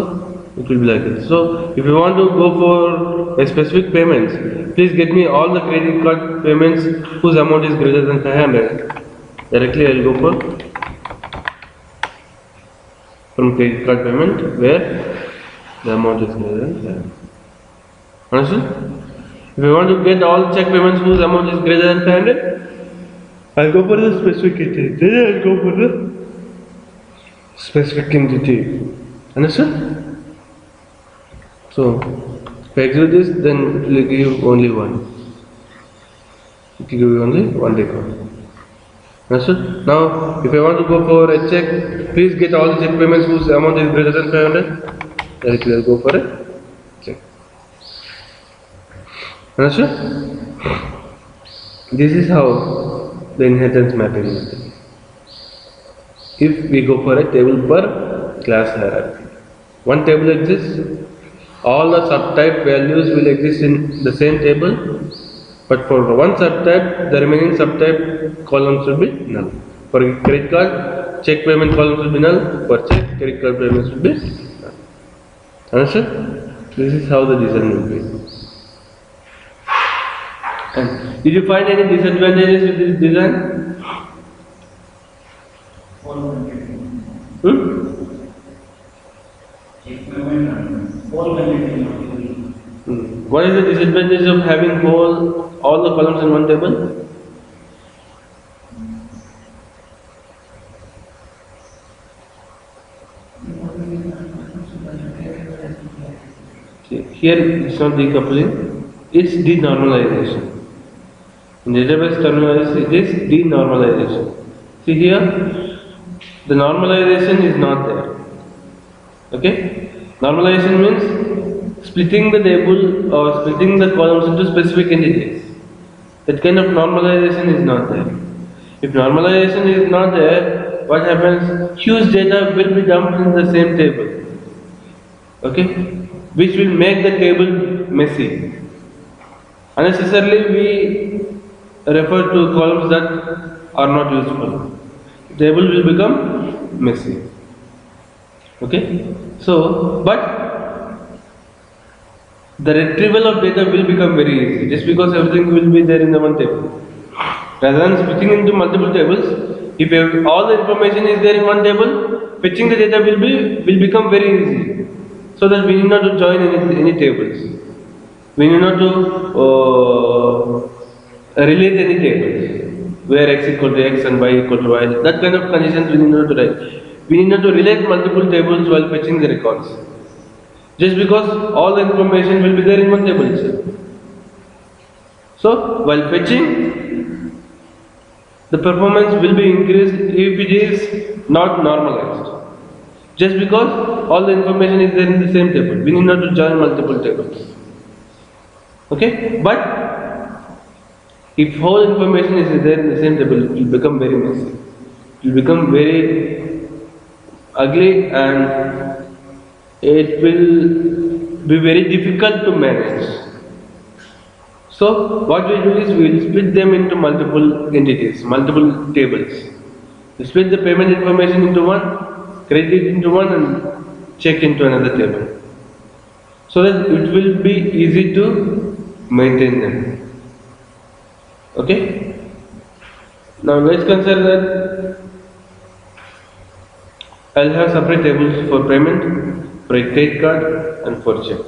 Speaker 1: it will be like this. So, if you want to go for a specific payments, please get me all the credit card payments whose amount is greater than 500. Directly I will go for from credit card payment where the amount is greater than 500. Understood? If you want to get all check payments whose amount is greater than 500, I'll go for the specific entity. Then I'll go for the specific entity. Understood? So, if I execute this, then it will give only one. It will give you only one record. Understood? Now, if I want to go for a check, please get all the check payments whose amount is greater than 500. Directly I'll go for a check. Understood? This is how the inheritance mapping is. If we go for a table per class hierarchy, one table exists, all the subtype values will exist in the same table, but for one subtype, the remaining subtype columns will be null. For credit card, check payment columns will be null. For check, credit card payments will be null. Understood? This is how the design will be. And did you find any disadvantages with this design? What is the disadvantage of having all the columns in one table? See, here it's not decoupling, it's denormalization. In database terminology, it is denormalization. See here, the normalization is not there. Okay? Normalization means splitting the table or splitting the columns into specific entities. That kind of normalization is not there. If normalization is not there, what happens? Huge data will be dumped in the same table. Okay? Which will make the table messy. Unnecessarily we refer to columns that are not useful. The table will become messy. Okay? So, but the retrieval of data will become very easy just because everything will be there in the one table. Rather than switching into multiple tables, if all the information is there in one table, fetching the data will become very easy. So that we need not to join any tables. We need not to relate any tables where x equal to x and y equal to y. That kind of conditions we need not to write. We need not to relate multiple tables while fetching the records. Just because all the information will be there in one table itself. So while fetching, the performance will be increased if it is not normalized. Just because all the information is there in the same table. We need not to join multiple tables. Okay? But if whole information is there in the same table, it will become very messy. It will become very ugly and it will be very difficult to manage. So what we do is we will split them into multiple entities, multiple tables. We split the payment information into one, credit into one and check into another table. So that it will be easy to maintain them. Okay? Now let's consider that I'll have separate tables for payment, for a credit card and for check.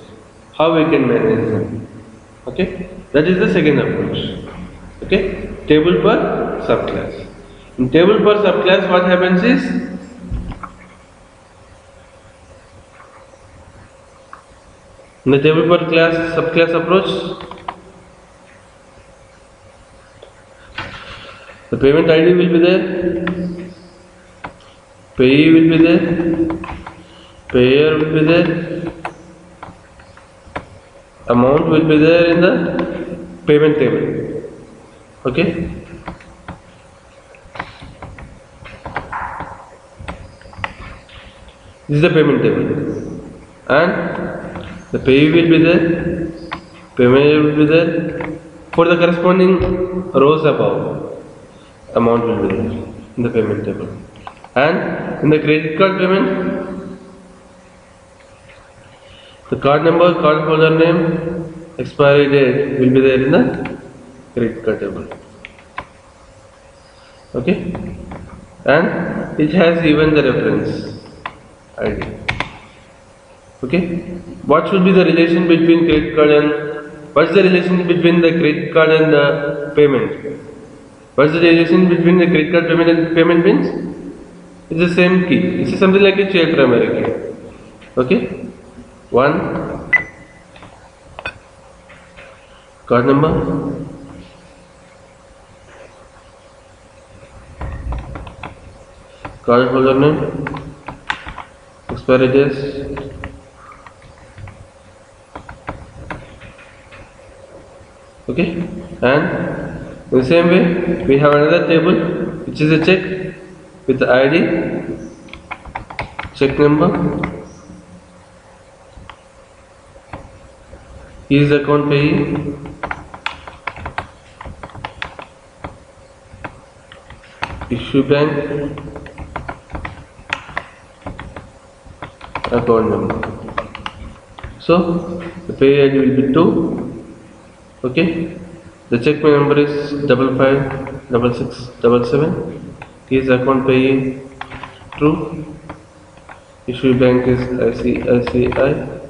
Speaker 1: How we can manage them? Okay? That is the second approach. Okay? Table per subclass. In table per subclass, what happens is in the table per class subclass approach, the payment ID will be there, payee will be there, payer will be there, amount will be there in the payment table. Okay? This is the payment table. And the payee will be there, payment will be there. For the corresponding rows above, amount will be there in the payment table. And in the credit card payment, the card number, card holder name, expiry date will be there in the credit card table. Okay? And it has even the reference ID. Okay? What should be the relation between credit card and what's the relation between the credit card and the payment? What's the relation between the credit card payment and payment means? It's the same key. It's something like a child primary key. Okay? One card number, card holder name, expiry date, okay, and in the same way we have another table which is a check with the ID, check number, he is account payee, issue bank, account number. So the pay ID will be 2. Okay, the check number is 555677. His account payee true. Issue bank is ICICI.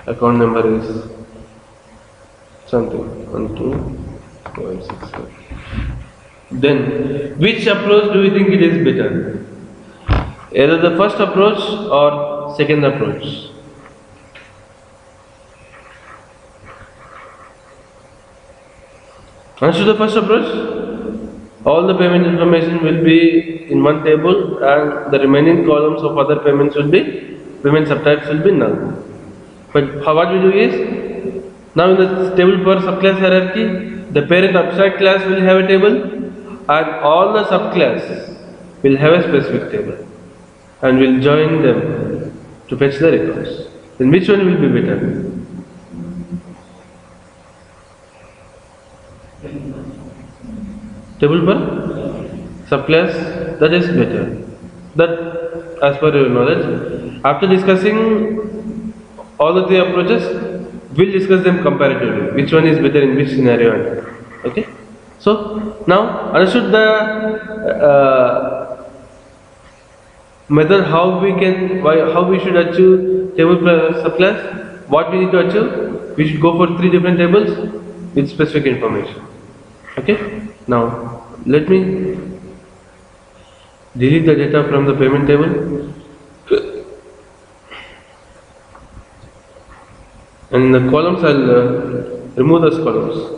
Speaker 1: Account number is something 12.67. Then, which approach do you think it is better? Either the first approach or second approach? Answer the first approach. All the payment information will be in one table and the remaining columns of other payments will be, payment subtypes will be null. But what we do is, now in the table per subclass hierarchy, the parent abstract class will have a table, and all the subclass will have a specific table, and we'll join them to fetch the records. Then which one will be better? Table per subclass, that is better. That, as per your knowledge, after discussing all the three approaches, we'll discuss them comparatively. Which one is better in which scenario? Okay. So now understood the method how we should achieve table per subclass. What we need to achieve? We should go for 3 different tables with specific information. Okay. Now let me delete the data from the payment table, and in the columns I'll remove those columns.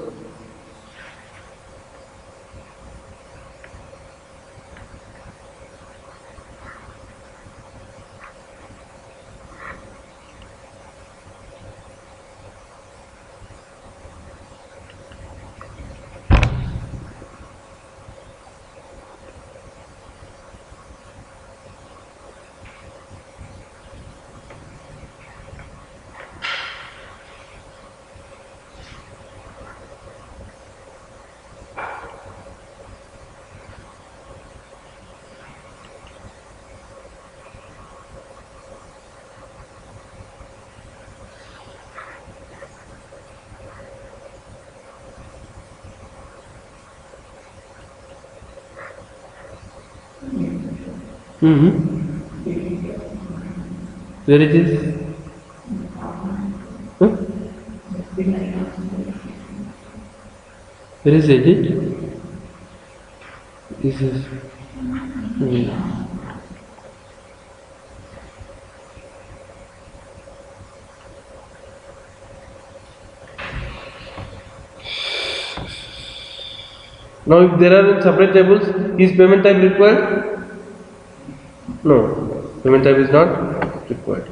Speaker 1: Where it is? Huh? Where is edit? This is. Now, if there are separate tables, is payment type required? No, payment type is not required.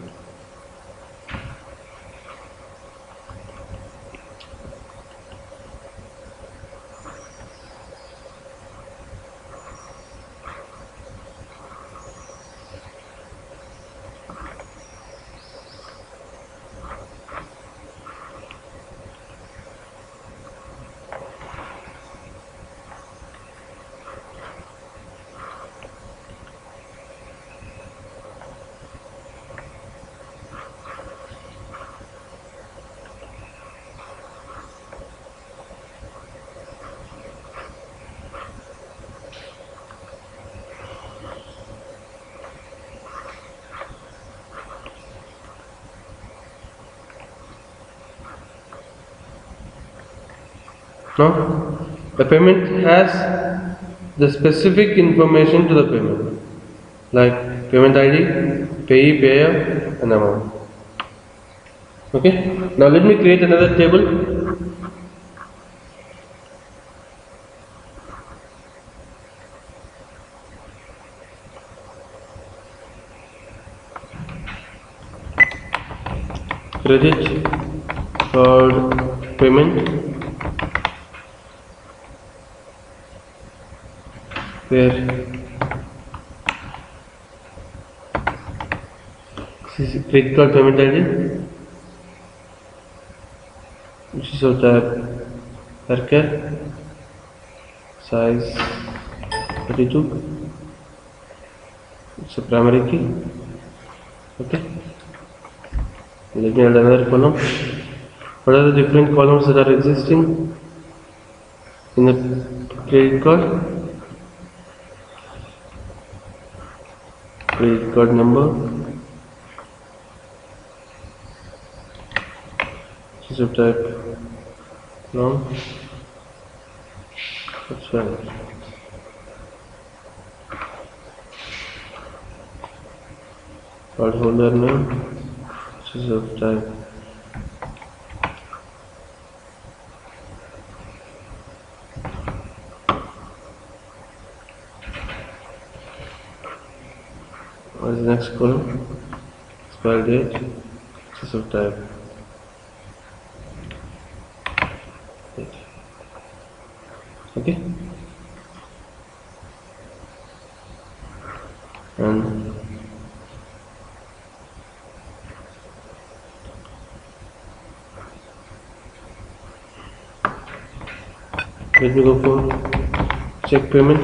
Speaker 1: Now, the payment has the specific information to the payment, like payment ID, payee, payer, and amount. Okay. Now let me create another table. Credit card payment, where this is credit card payment ID, which is of type haircut, size 32. It's a primary key. Okay. Let me add another column. What are the different columns that are existing in the credit card? Credit card number, which is of type long. That's fine. Card holder name, which is of type what is the next column? Expire date, which is of type date. Let me go for check payment.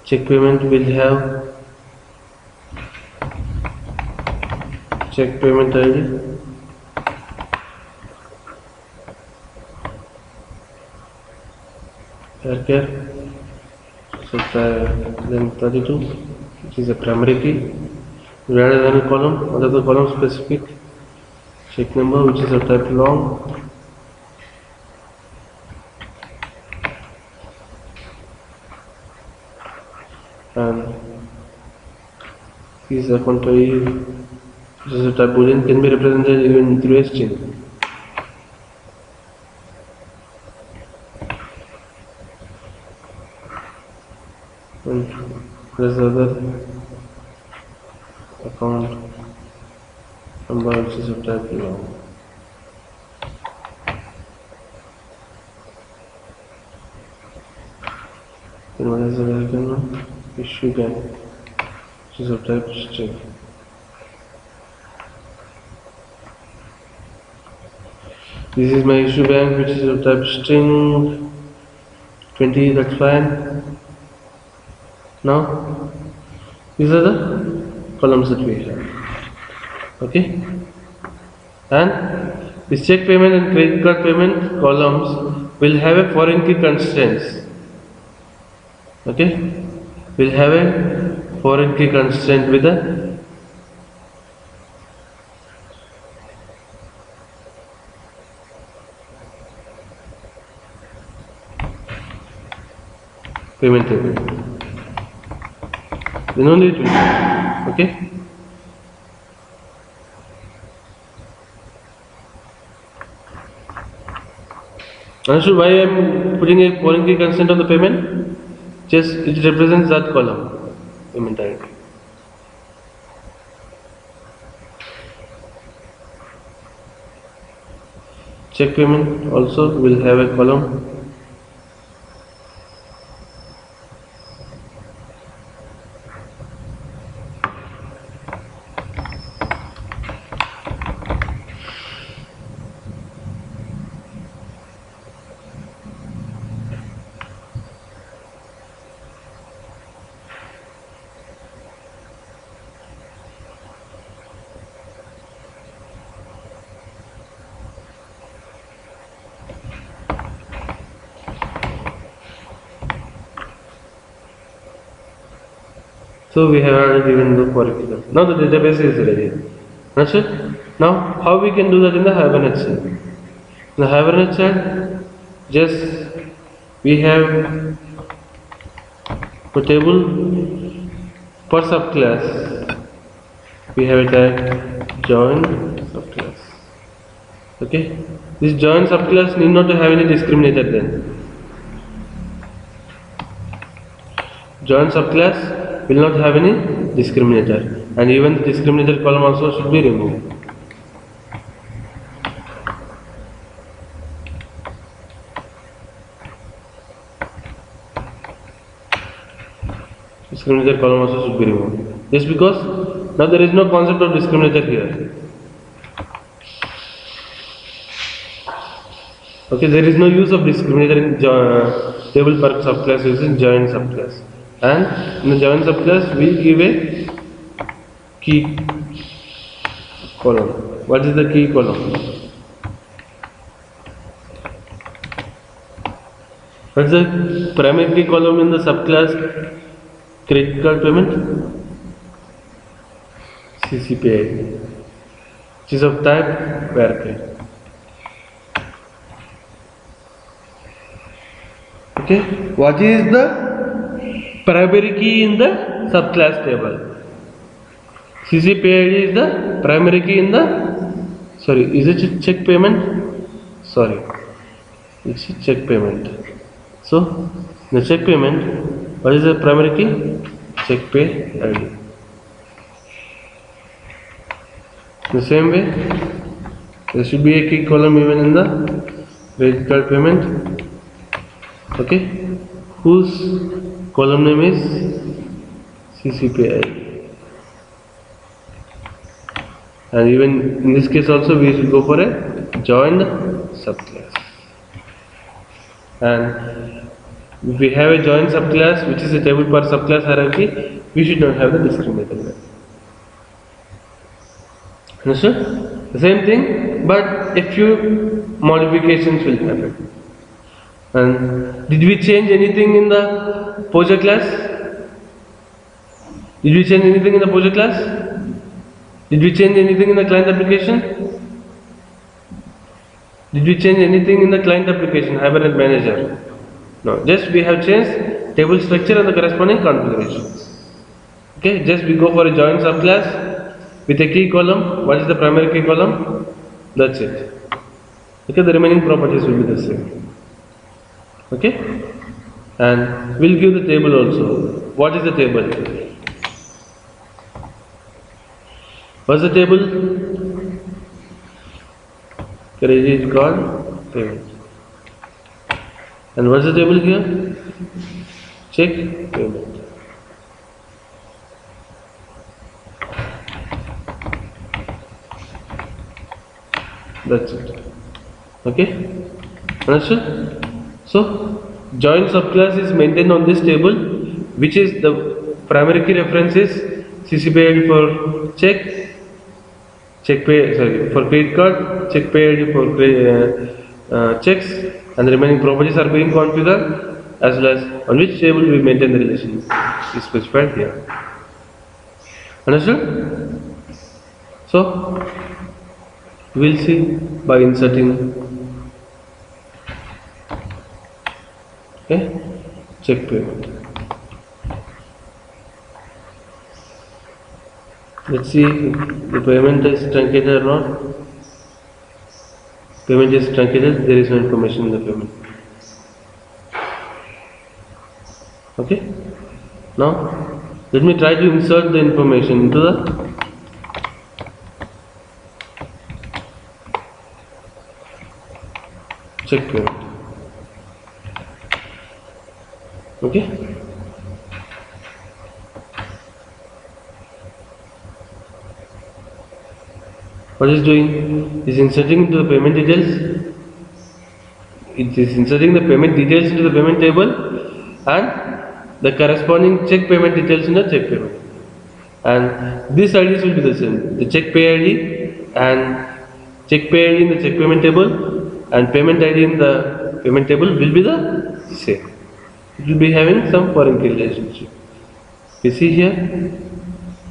Speaker 1: Check payment will have check payment ID, haircare, so then 32, which is a primary key. We added any column, another column specific, check number, which is a type long, and is a contrary, which is a type boolean, can be represented even through a string. And there's other account number, which is a type long. Then what is the second one? Issue bank, which is of type string. This is my issue bank, which is of type string 20, that's fine. Now, these are the columns that we have. Okay? And this check payment and credit card payment columns will have a foreign key constraints. Okay? We'll have a foreign key constraint with the payment table. Then only it will be. Okay? Understood why I am putting a foreign key constraint on the payment? Just it represents that column, payment ID. Check payment also will have a column. So we have already given the curriculum. Now the database is ready. That's it. Now how we can do that in the Hibernate cell? In the Hibernate cell, just we have a table per subclass. We have a tag join subclass. Okay. This join subclass need not to have any discriminator then. Join subclass will not have any discriminator, and even the discriminator column also should be removed. Discriminator column also should be removed. Just because now there is no concept of discriminator here. Okay, there is no use of discriminator in table per subclass using join subclass. And in the join subclass we give a key column. What is the key column? What is the primary key column in the subclass credit card payment? CCPI, which is of type varchar. Okay, what is the primary key in the subclass table? CCPID is the primary key in the, sorry, is it check payment? Sorry, it's a check payment. So, the check payment, what is the primary key? Check pay ID. The same way, there should be a key column even in the credit card payment. Okay, whose column name is CCPI, and even in this case also we should go for a joined subclass. And if we have a joint subclass, which is a table per subclass hierarchy, we should not have the discriminator method. Understood? The same thing, but a few modifications will happen. And did we change anything in the Poja class? Did we change anything in the Poja class? Did we change anything in the client application? Did we change anything in the client application, Hibernate Manager? No, just we have changed table structure and the corresponding configurations. Okay, just we go for a joint subclass with a key column. What is the primary key column? That's it. Okay, the remaining properties will be the same. Okay, and we'll give the table also. What is the table? What's the table? Credit is called payment. And what's the table here? Check payment. That's it. Okay? Understood? So, joint subclass is maintained on this table, which is the primary key reference is CCP ID for check pay, sorry, for credit card, check pay ID for checks, and the remaining properties are being configured as well as on which table we maintain the relation is specified here. Understood? So, we will see by inserting check payment. Let's see if the payment is truncated or not. Payment is truncated, there is no information in the payment. Okay? Now, let me try to insert the information into the check payment. Okay? What is doing is inserting into the payment details. It is inserting the payment details into the payment table and the corresponding check payment details in the check payment. And these IDs will be the same. The check pay ID and check pay ID in the check payment table and payment ID in the payment table will be the same. It will be having some foreign key relationship. You see here,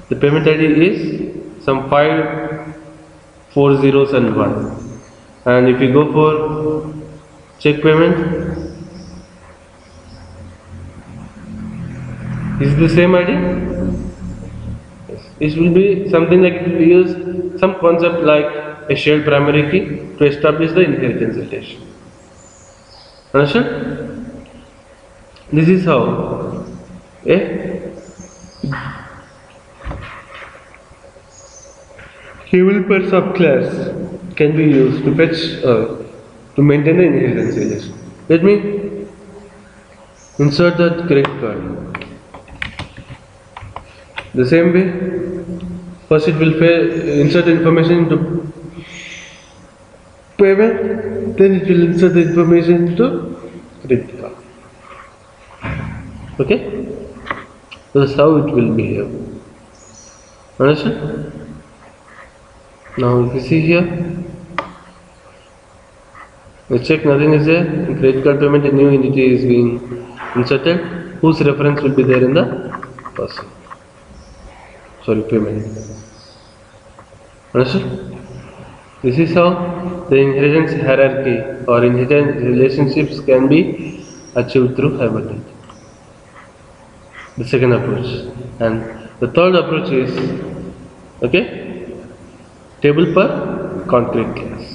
Speaker 1: the payment ID is some 5 4 zeros and 1. And if you go for check payment, is it the same ID? Yes. It will be something like it will use some concept like a shared primary key to establish the inheritance relation. Understood? This is how a table per subclass can be used to fetch to maintain the inheritance relation. Let me insert that credit card. The same way, first it will insert information into payment, then it will insert the information into credit card. Okay? So that's how it will be here. Understand? Now if you see here, we check nothing is there. In credit card payment, a new entity is being inserted whose reference will be there in the person. Sorry, payment. Understood? This is how the inheritance hierarchy or inheritance relationships can be achieved through Hibernate. The second approach. And the third approach is table per concrete class.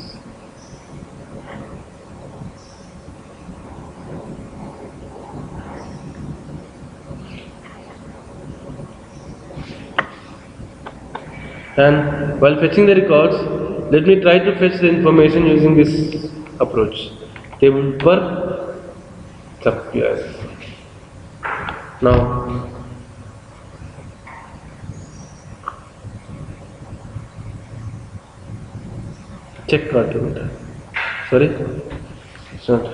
Speaker 1: And while fetching the records, let me try to fetch the information using this approach. Table per subclass. Now, check card limiter. Sorry, it's not.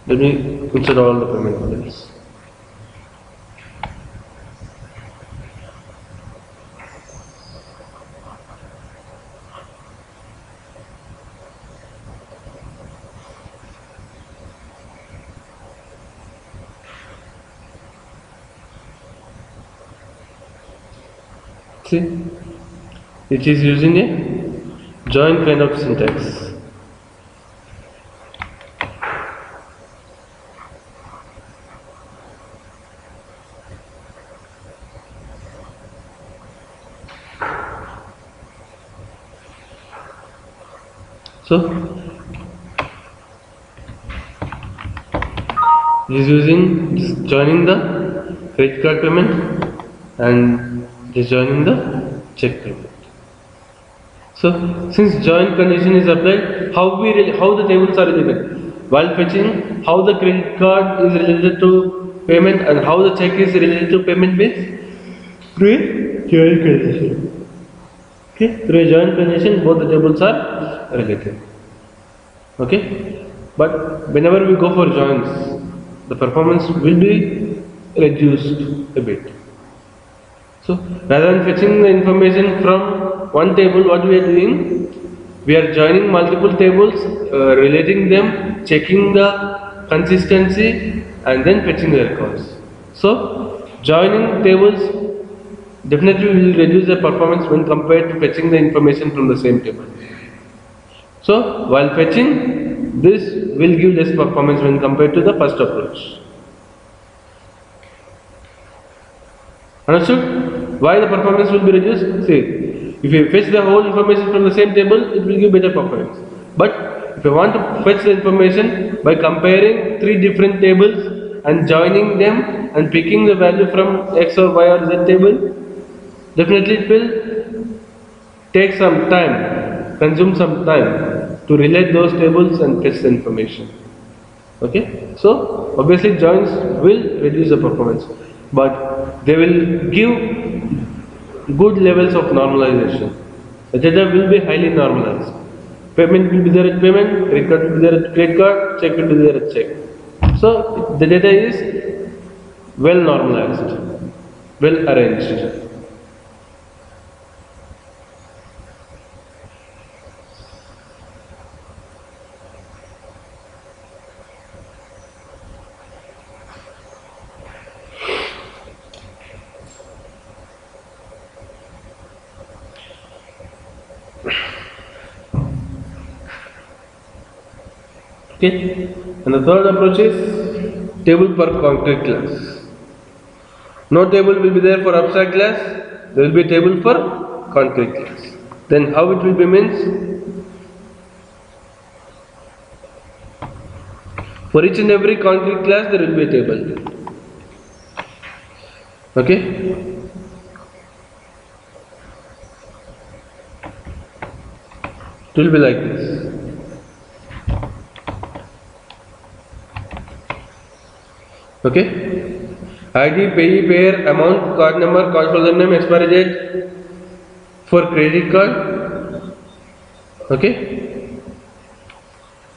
Speaker 1: Let me insert all the payment models. See, it is using a join kind of syntax. So it is using just joining the credit card payment and just joining the check payment. So since join condition is applied, how the tables are related? While fetching, how the credit card is related to payment and how the check is related to payment base? Through a join condition. Okay, through a join condition, both the tables are related. Okay, but whenever we go for joins, the performance will be reduced a bit. So rather than fetching the information from one table, what we are doing, we are joining multiple tables, relating them, checking the consistency, and then fetching the records. So joining tables definitely will reduce the performance when compared to fetching the information from the same table. So while fetching, this will give less performance when compared to the first approach. Understood? Why the performance will be reduced? See, if you fetch the whole information from the same table, it will give better performance. But if you want to fetch the information by comparing three different tables and joining them and picking the value from X or Y or Z table, definitely it will take some time, consume some time to relate those tables and fetch the information. Okay, so obviously joins will reduce the performance, but they will give good levels of normalization. The data will be highly normalized. Payment will be there at payment, credit card will be there at credit card, check will be there at check. So the data is well normalized, well arranged. Okay, and the third approach is table per concrete class. No table will be there for abstract class, there will be a table for concrete class. Then how it will be means, for each and every concrete class there will be a table. Okay? It will be like this. Okay, ID, payee, payer, amount, card number, card holder name, expiry date for credit card. Okay,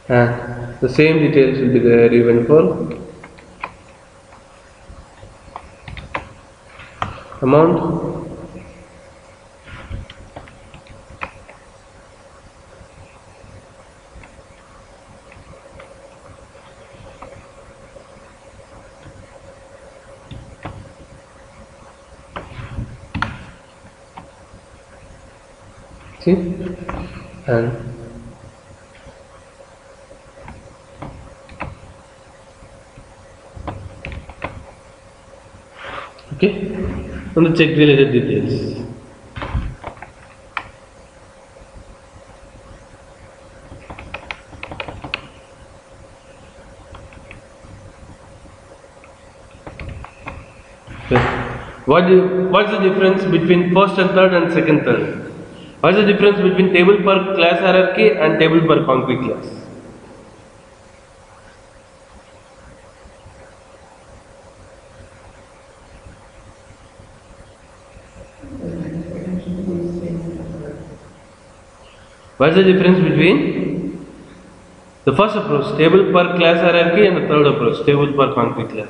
Speaker 1: and the same details will be there even for amount, see, and okay, and the check related details. What's the difference between first and third and second third? What's the difference between table per class hierarchy and table per concrete class? What's the difference between The first approach, table per class hierarchy, and the third approach, table per concrete class.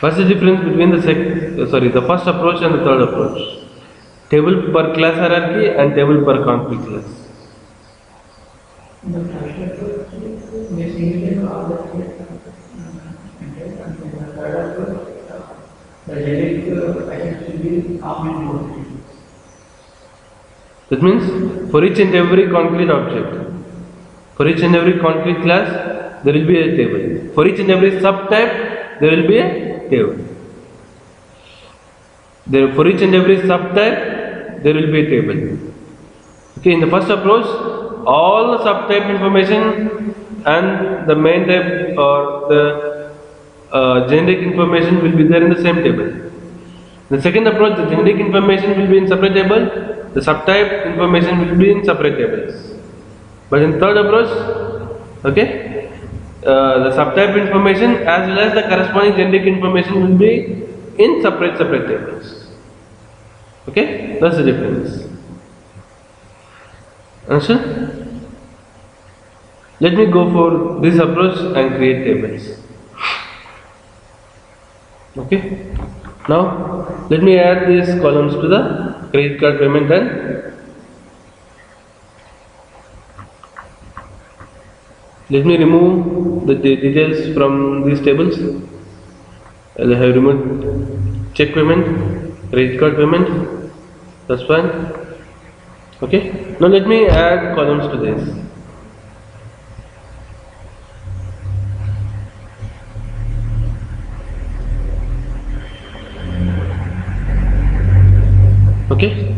Speaker 1: What's the difference between the first approach and the third approach? Table per class hierarchy and table per concrete class.
Speaker 2: The first approach basically all the the generic items will be common.
Speaker 1: That means for each and every concrete object, for each and every concrete class, there will be a table. For each and every subtype, there will be a table. For each and every subtype, there will be a table. Okay, in the first approach, all the subtype information and the main type or the generic information will be there in the same table. In the second approach, the generic information will be in separate table, the subtype information will be in separate tables. But in third approach, okay, the subtype information as well as the corresponding generic information will be in separate tables. Okay, that's the difference. Understand? Let me go for this approach and create tables. Okay. Now let me add these columns to the credit card payment and let me remove the details from these tables. I have removed check payment, credit card payment. That's fine. Okay. Now let me add columns to this. Okay.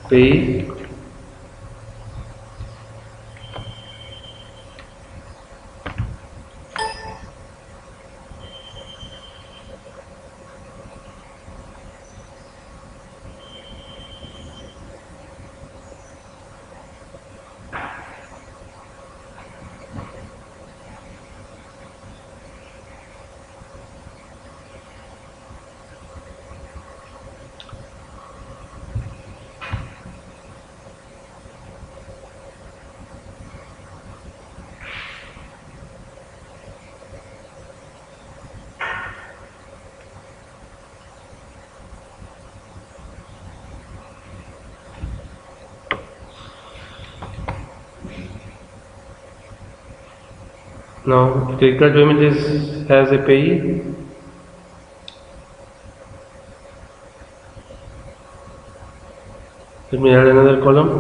Speaker 1: Pay. Now credit card payment has a payee. Let me add another column.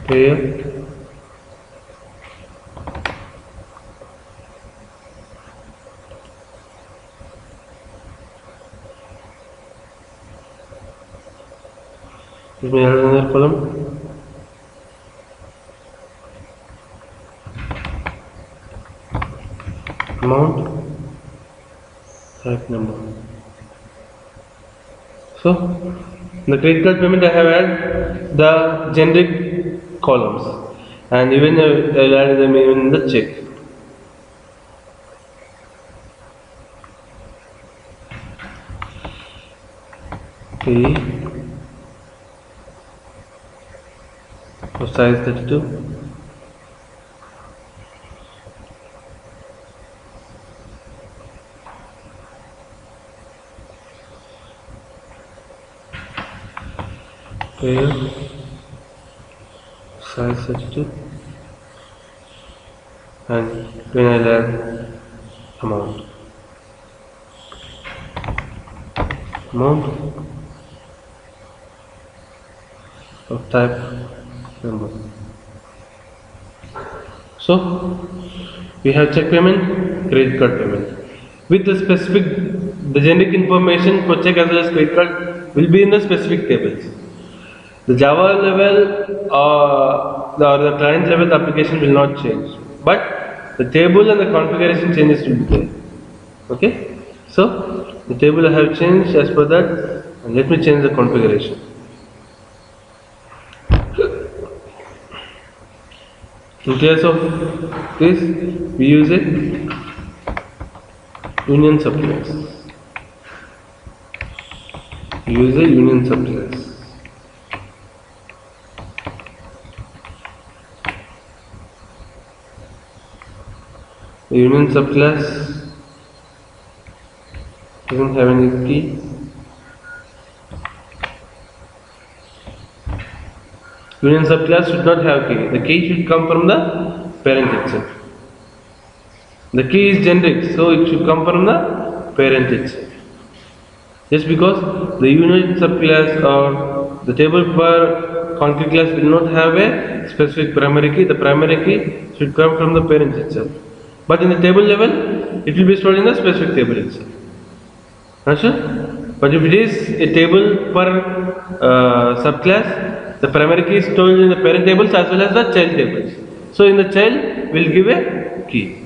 Speaker 1: Payer. Let me add another column. Amount, type number. So, in the credit card payment I have added the generic columns and even I will add them even in the check. Okay. For size 32. Pair, size 32, and when I add amount of type number. So we have check payment, credit card payment with the generic information for check as well as credit card will be in the specific tables. The Java level or the client level the application will not change, but the table and the configuration changes will be there. Okay, so the table I have changed as per that, and let me change the configuration. In case of this, we use a union subclass. Use a union subclass. The union subclass doesn't have any key. Union subclass should not have key. The key should come from the parent itself. The key is generic, so it should come from the parent itself. Just because the union subclass or the table per concrete class will not have a specific primary key, the primary key should come from the parent itself. But in the table level, it will be stored in the specific table itself. Understood? But if it is a table per subclass, the primary key is stored in the parent tables as well as the child tables. So in the child, we will give a key.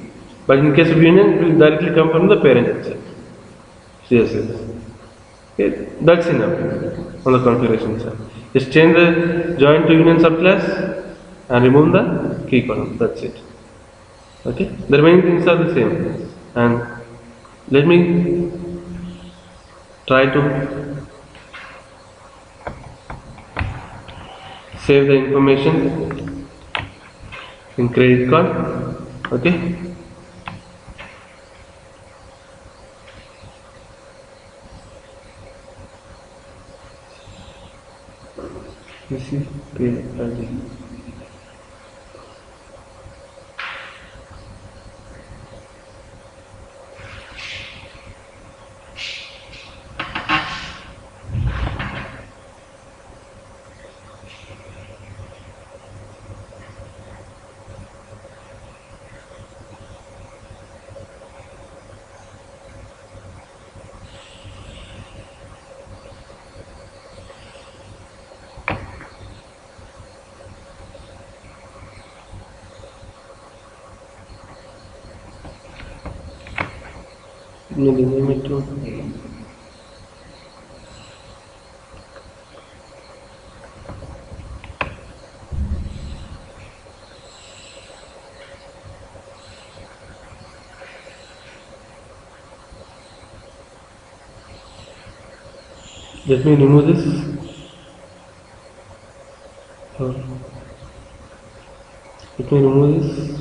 Speaker 1: But in case of union, it will directly come from the parent itself. CSS. Okay, that's enough on the configuration side. Just change the join to union subclass and remove the key column. That's it. Okay, the remaining things are the same. And let me try to save the information in credit card. Okay. This is credit card. Name it to let me remove this. Let me remove this.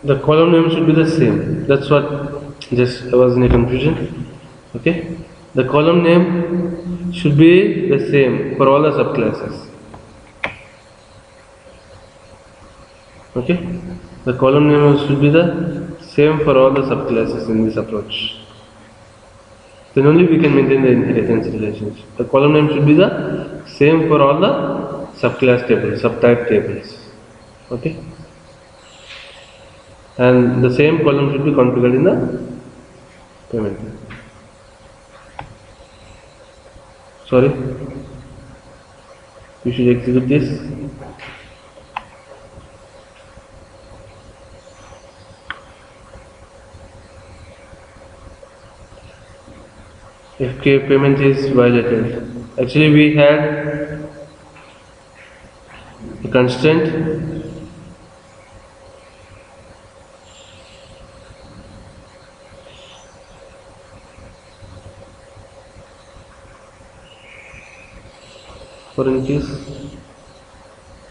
Speaker 1: The column name should be the same. That's what just I was in a confusion. Okay, the column name should be the same for all the subclasses. Okay, the column name should be the same for all the subclasses in this approach. Then only we can maintain the inheritance relationship. The column name should be the same for all the subclass tables, subtype tables. Okay. And the same column should be configured in the payment. Sorry, we should execute this. FK payment is violated. Actually, we had a constraint foreign keys.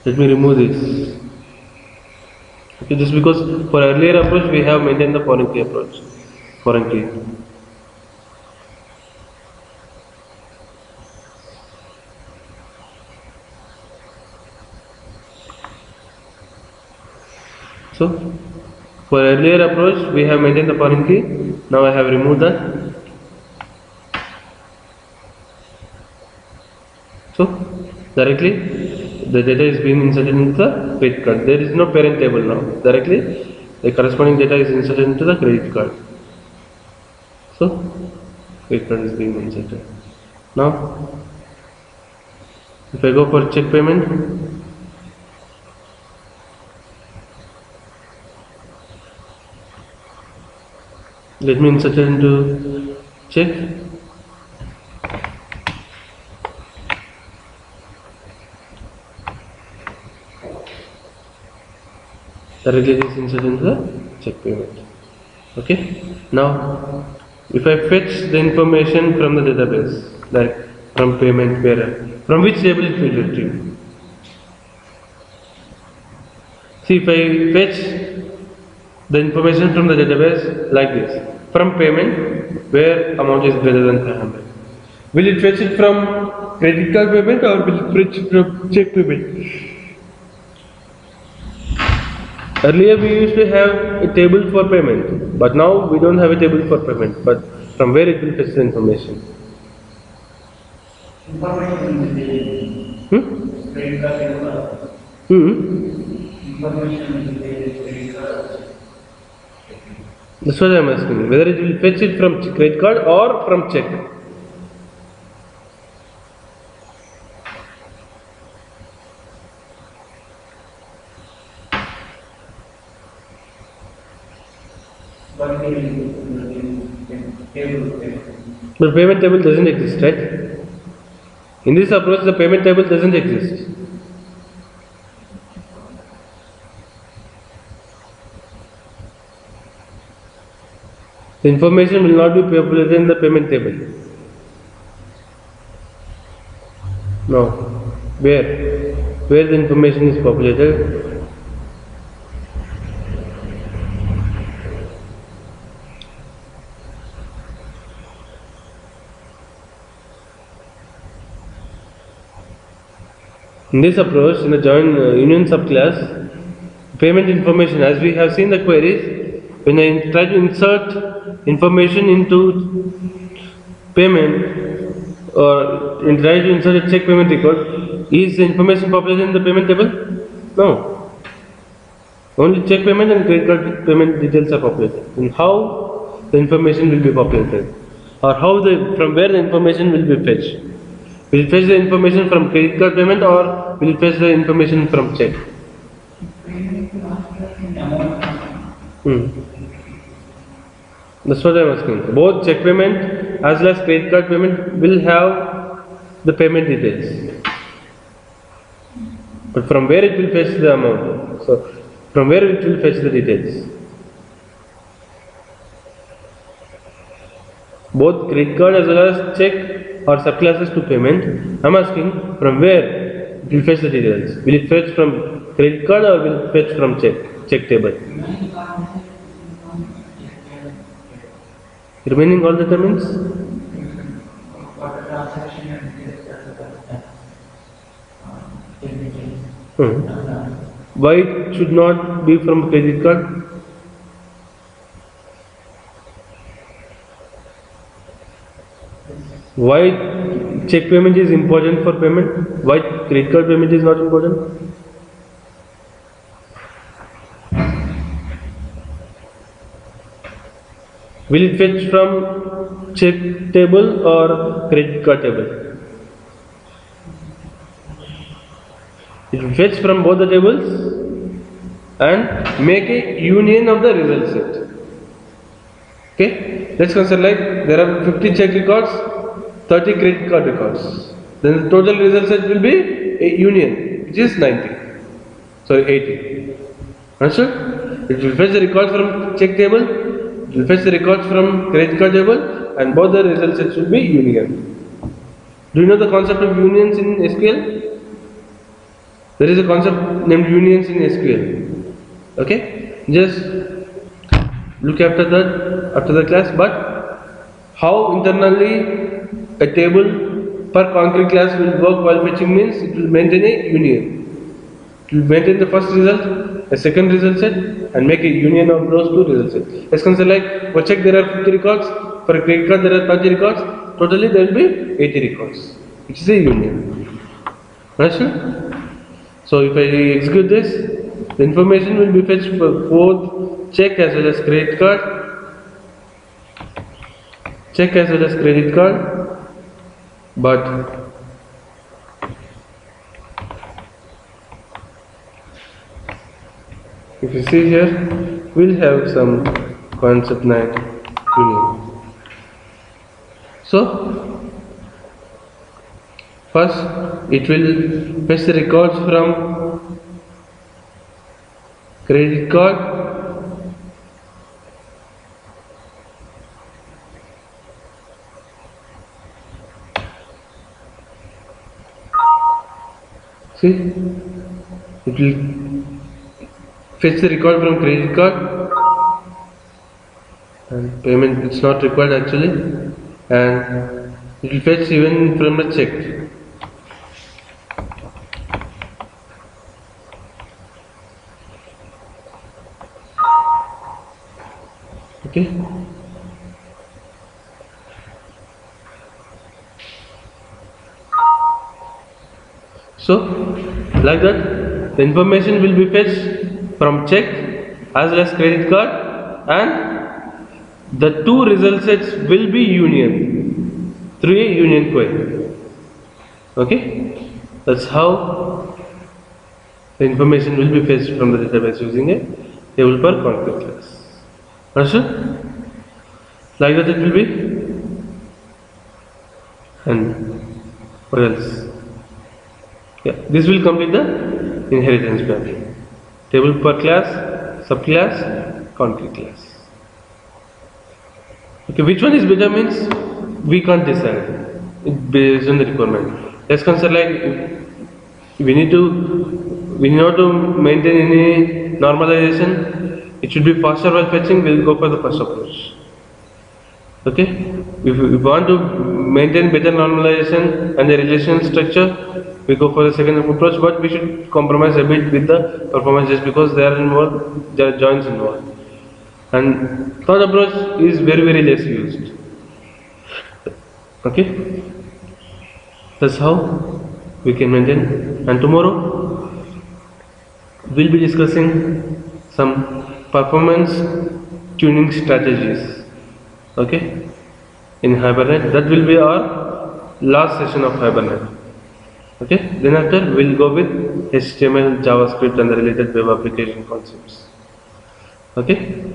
Speaker 1: Let me remove this. Okay, just because for earlier approach we have maintained the foreign key approach. Foreign key. So for earlier approach we have maintained the foreign key. Now I have removed that. So directly the data is being inserted into the credit card. There is no parent table now. Directly the corresponding data is inserted into the credit card. So credit card is being inserted. Now if I go for check payment, let me insert it into check. directly this insert into the check payment. Okay. Now, if I fetch the information from the database, like from payment bearer, from which table it will retrieve? See, if I fetch the information from the database like this, from payment where amount is greater than 500, will it fetch it from credit card payment or will it fetch it from check payment? Earlier we used to have a table for payment, but now we don't have a table for payment. But from where it will fetch the information?
Speaker 2: Information is the
Speaker 1: Hmm?
Speaker 2: credit card table. Information is the credit card.
Speaker 1: That's what I'm asking. Whether it will fetch it from credit card or from check.
Speaker 2: But table.
Speaker 1: But payment table doesn't exist, right? In this approach, the payment table doesn't exist. The information will not be populated in the payment table. No. Where? Where the information is populated? In this approach, in the join union subclass, payment information, as we have seen the queries, when I try to insert information into payment or try to insert a check payment record, is the information populated in the payment table? No. Only check payment and credit card payment details are populated. And how the information will be populated? Or how from where the information will be fetched? Will it fetch the information from credit card payment or will it fetch the information from check? That's what I'm asking. Both check payment as well as credit card payment will have the payment details. But from where it will fetch the amount? So, from where it will fetch the details? Both credit card as well as check or subclasses to payment. I'm asking from where it will fetch the details. Will it fetch from credit card or will it fetch from check table? Remaining all data means? Why it should not be from credit card? Why check payment is important for payment? Why credit card payment is not important? Will it fetch from check table or credit card table? It will fetch from both the tables and make a union of the result set. Okay, let's consider like there are 50 check records, 30 credit card records. Then the total result set will be a union, which is 90. Sorry, 80. Understood? It will fetch the records from check table, it will fetch the records from credit card table, and both the result sets will be union. Do you know the concept of unions in SQL? There is a concept named unions in SQL. Okay? Just look after the class. But how internally a table per concrete class will work while fetching means it will maintain a union. It will maintain the first result, a second result set, and make a union of those two result sets. Let's consider like for check there are 50 records, for a credit card there are 30 records, totally there will be 80 records, which is a union. Understood? So if I execute this, the information will be fetched for both check as well as credit card, check as well as credit card, but if you see here, we'll have some concept 9 union. So first, it will fetch the records from credit card, see, it will fetch the record from credit card, and payment it's not required actually, and it will fetch even from the check. Okay. So, like that, the information will be fetched from check as well as credit card, and the two result sets will be union through a union query. Okay, that's how the information will be fetched from the database using a table per conflict class. Understood? Like that it will be. And what else? Yeah, this will complete the inheritance plan. Table per class, subclass, conflict class. Okay, which one is better means we can't decide. It based on the requirement. Let's consider like we need to maintain any normalization. It should be faster while fetching. We'll go for the first approach. Okay, if we want to maintain better normalization and the relational structure, we go for the second approach, but we should compromise a bit with the performance just because there are joins involved. And third approach is very less used. Okay, that's how we can maintain. And tomorrow we'll be discussing some performance tuning strategies. Okay, in Hibernate. That will be our last session of Hibernate. Okay, then after we'll go with HTML, JavaScript and the related web application concepts. Okay,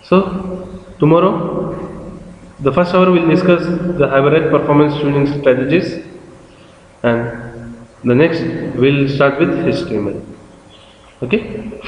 Speaker 1: so tomorrow the first hour we'll discuss the Hibernate performance tuning strategies, and the next we'll start with HTML. Okay.